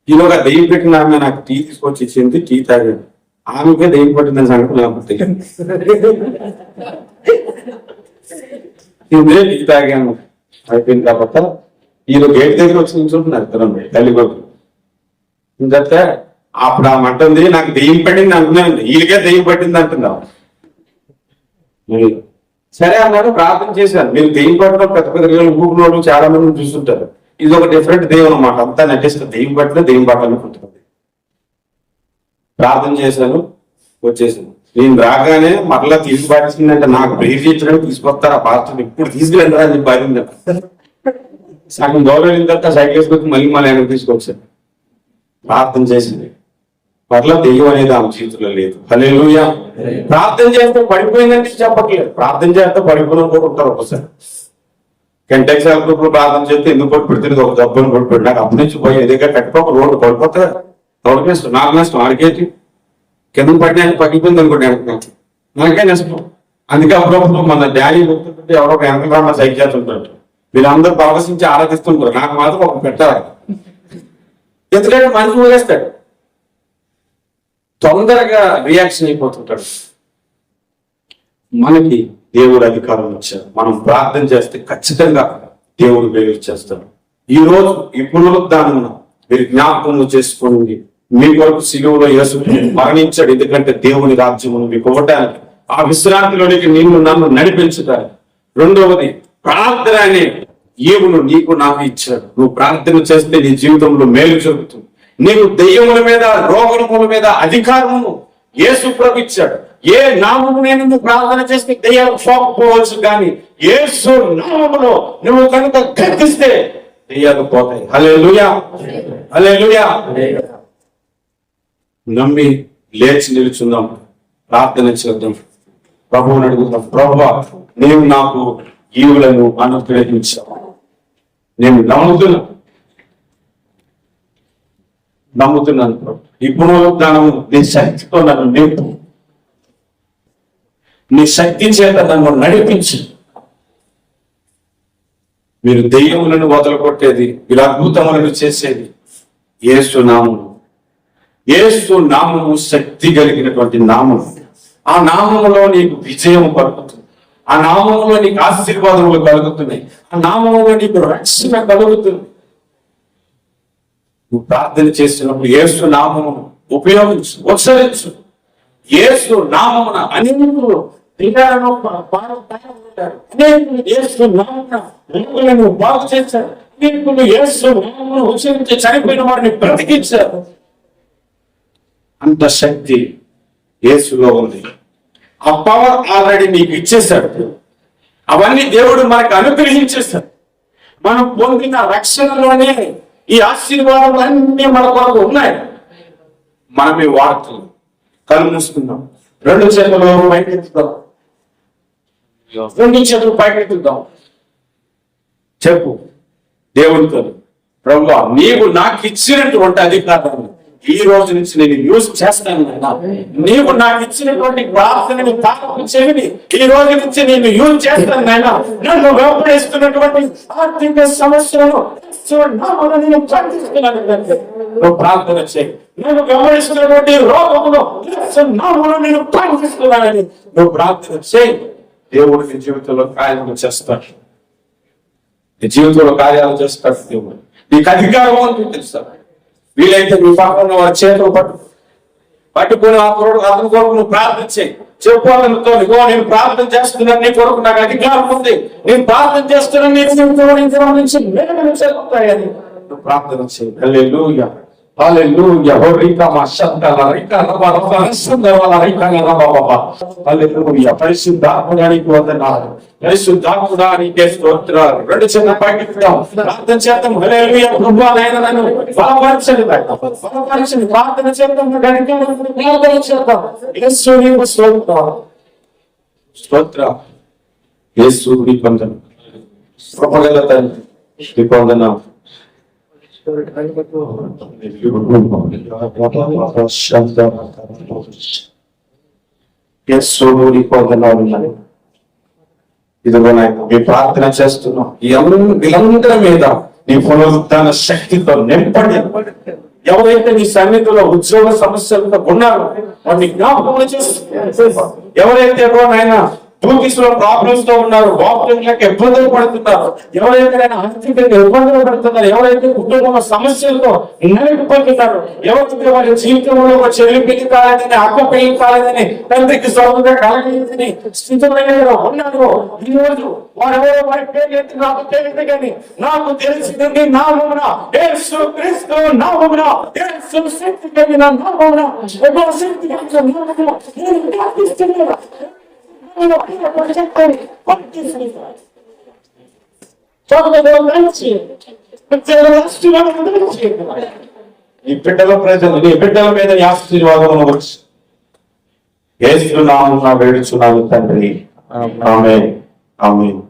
ఈలోగా దెయ్యం పెట్టిన ఆమె నాకు టీ తీసుకొచ్చి ఇచ్చింది, టీ తాగాడు. ఆమెకే దెయ్యం పట్టిందని సంగతి నాకు తెలియదు. టీ తాగాను. అయిపోయిన తర్వాత ఈలో గేట్ దగ్గర వచ్చి నిల్చుంటున్నారు తల్లి కొడుకు. ఇంకంటే అప్పుడు ఆమె అంటుంది నాకు దెయ్యం పట్టింది అంటున్నాను, వీళ్ళకే దెయ్యం పట్టింది అంటున్నావు. సరే అన్నాడు, ప్రార్థన చేశాను. మీరు దెయ్యం పట్టడం పెద్ద పెద్ద ఊపిలోడు చాలా మంది చూస్తుంటారు. ఇది ఒక డిఫరెంట్ దెయ్యం అన్నమాట. అంతా నటిస్తుంది, దెయ్యం పట్టిన దెయ్యం పట్టాలనుకుంటుంది. ప్రార్థన చేశాను, వచ్చేసాను. నేను రాగానే మరలా తీసి పాటిస్తుందంటే నాకు ప్రేర్ చేయించడానికి తీసుకొస్తారు ఆ పాస్టర్, ఇప్పుడు తీసుకెళ్ళరా అని చెప్పి బాధింది. సగం దూరం వెళ్ళిన తర్వాత సైకిల్ వేసుకొచ్చి మళ్ళీ వెనక్కి తీసుకొచ్చాను. ప్రార్థన చేసింది. మరలా దెయ్యం అనేది ఆమె చేతిలో లేదు. హల్లెలూయా. ప్రార్థన చేస్తే పడిపోయిందంటే చెప్పట్లేదు, ప్రార్థన చేస్తే పడిపోయిన కూడా ఉంటారు. ఒకసారి కెంటెక్ సెల్ గ్రూప్ లో ప్రార్థన చేస్తే ఎందుకు కొట్టి పెడుతుంది, ఒక దెబ్బను కొట్టి పెట్టి నాకు అప్పటి నుంచి పోయి ఎదుగా కట్టిపోక రోడ్డు పడిపోతా తొడకి నష్టం, నాకు నష్టం. ఆడికేటి కింద పడినా పగిలిపోయింది అనుకోండి అనుకున్నాను, నాకే నష్టం. అందుకే అప్పుడప్పుడు మన డాడీ గుర్తుంటే ఎవరో ఒక వెనక సైకిల్ చేస్తుంటారు. వీళ్ళందరూ పరవశించి ఆరాధిస్తుంటారు, నాకు మాత్రం ఒక పెట్టాలి. ఎందుకంటే మనిషి వదిలేస్తాడు, తొందరగా రియాక్షన్ అయిపోతుంటాడు. మనకి దేవుడు అధికారం ఇచ్చారు. మనం ప్రార్థన చేస్తే ఖచ్చితంగా దేవుడు వేరు చేస్తాడు. ఈ రోజు ఈ పునరుద్ధానం మీరు జ్ఞాపకం చేసుకోండి. మీ కొరకు సిలువలో యేసు మరణించాడు, ఎందుకంటే దేవుని రాజ్యమును మీకు ఇవ్వడానికి, ఆ విశ్రాంతిలోనికి నిన్ను నన్ను నడిపించడానికి. రెండవది ప్రార్థన అనే ఈవును నీకు నాకు ఇచ్చాడు. నువ్వు ప్రార్థన చేస్తే నీ జీవితంలో మేలు జరుగుతుంది. నీకు దెయ్యముల మీద రోగముల మీద అధికారమును యేసు ప్రభు ఇచ్చాడు. ఏ నామము నేను నువ్వు ప్రార్థన చేస్తే దెయ్యాలు పోకపోవచ్చు, కానీ యేసు నామములో నువ్వు కనుక గర్తిస్తే దెయ్యాలు పోతాయి. హల్లెలూయా, హల్లెలూయా. నమ్మి లేచి నిలుచుందాం, ప్రార్థన చేద్దాం, ప్రభువుని అడుగుతాం. ప్రభువా, నీవు నాకు ఈవులను అనుగ్రహించావు. నేను నమ్ముతున్నాను. ఈ పునరుద్ధానము నీ శక్తితో నన్ను నింపు, నీ శక్తి చేత నన్ను నడిపించు. మీరు దెయ్యములను వదలగొట్టేది, మీరు అద్భుతములను చేసేది యేసు నామము. యేసు నామము శక్తి కలిగినటువంటి నామము. ఆ నామములో నీకు విజయం కలుగుతుంది, ఆ నామములో నీకు ఆశీర్వాదములు కలుగుతున్నాయి, ఆ నామములో నీకు రక్షణ కలుగుతుంది. నువ్వు ప్రార్థన చేసినప్పుడు యేసు నామమును ఉపయోగించు, ఉచ్చరించు. యేసు నామమున అనేకులు యేసు నామమున బాగు చేశారు, అనేకులు యేసు నామమును ఉచ్చరించి చనిపోయిన వారిని బ్రతికించారు. అంత శక్తి యేసులో ఉంది. ఆ పవర్ ఆల్రెడీ నీకు ఇచ్చేశాడు. అవన్నీ దేవుడు మనకు అనుగ్రహించేశాడు. మనం పొందిన రక్షణలోనే ఈ ఆశీర్వాదాలన్నీ మన కొరకు ఉన్నాయి. మనమే వాడుతున్నాం. కళ్ళు మూసుకుందాం, రెండు చేతులు పైకెత్తుదాం, రెండు చేతులు పైకెత్తుదాం. చెప్పు దేవుడితో, ప్రభువా, నీవు నాకు ఇచ్చినటువంటి అధికారాన్ని ఈ రోజు నుంచి నేను యూజ్ చేస్తాను. నీవు నాకు ఇచ్చినటువంటి ప్రార్థనని తాకు చెవిని ఈ రోజు నుంచి నేను యూజ్ చేస్తాను. నాయన, నన్ను వెంబడిస్తున్నటువంటి ఆర్థిక సమస్యలను నేను ప్రార్థిస్తున్నాను. నువ్వు ప్రార్థన చేయి. నేను వెంబడిస్తున్నటువంటి రోగమును నేను ప్రార్థిస్తున్నానని నువ్వు ప్రార్థన చేయి. దేవుడు నీ జీవితంలో కార్యాలు చేస్తాడు. నీ జీవితంలో కార్యాలు చేస్తాడు దేవుడు. నీకు అధికారం ఉంటుంది తెలుసా? వీలైతే నీ పక్కన వారి చేతులు పట్టుకుని ఆ కొరకు అతని కొరకు నువ్వు ప్రార్థన చేయి. చెప్పు అతనితో, ఇగో నేను ప్రార్థన చేస్తున్నాను, నీ కొరకు నాకు అధికారం ఉంది, నేను ప్రార్థన చేస్తున్నాను, నీ జీవితంలో నుంచి జరుగుతాయని నువ్వు ప్రార్థన చేయి. హల్లెలూయా, హల్లెలూయా. హోరికా మాషత్తల రికా రబా రబా సుందరవల రికా రబా బాబా. హల్లెలూయా. పరిశుద్ధాత్మడానికి వందనాలు, పరిశుద్ధాత్మడానికి స్తోత్రాలు. రెండు చిన్న పాకిస్తాం ప్రార్థన చేద్దాం. హల్లెలూయా. ప్రభువా నాయనా నన్ను బలపరచండి, బలపరచండి. ప్రార్థన చేద్దాం, ప్రార్థన చేద్దాం. యేసునికి స్తోత్రం, స్తోత్రం. యేసుని వందనం. కృపగల తండ్రి నీకు వందనం. ఇదిగో నాయన మీ ప్రార్థన చేస్తున్నాం. వీళ్ళందరి మీద నీ పునరుద్ధాన శక్తితో నింపండి. ఎవరైతే నీ సన్నిధిలో ఉద్యోగ సమస్యలతో ఉన్నారో వారిని జ్ఞాపకం చేస్తున్నారు. ఎవరైతే నాయన డ్యూటీస్ లో ప్రాబ్లమ్స్ తో ఉన్నారు, వాకింగ్ ఇబ్బందులు పడుతున్నారు, ఎవరైతే ఆర్థికంగా ఇబ్బందులు పడుతున్నారు, ఎవరైతే కుటుంబ సమస్యలతో నలిగిపోతున్నారు, ఎవరైతే వారి జీవితంలో ఒక చెల్లి పెళ్లి కాలేదని, అక్క పెళ్లి కాలేదని, తండ్రికి సౌకర్యంగా కలగలేదని స్థితిలో ఉన్నారు. ఈ రోజు వారెవరో వారి పేరు ఎత్తి నాకు తెలియదు కానీ నాకు తెలిసింది నామమున యేసు క్రీస్తు నామమున యేసు శక్తి కలిగిన నామమున శక్తి కలిగిన నామమున ఈ బిడ్డల ప్రజలు, నీ బిడ్డల మీద ఆశీర్వాదం వచ్చి యేసు నామమున వేడుచున్నాను తండ్రి. ఆమేన్, ఆమేన్.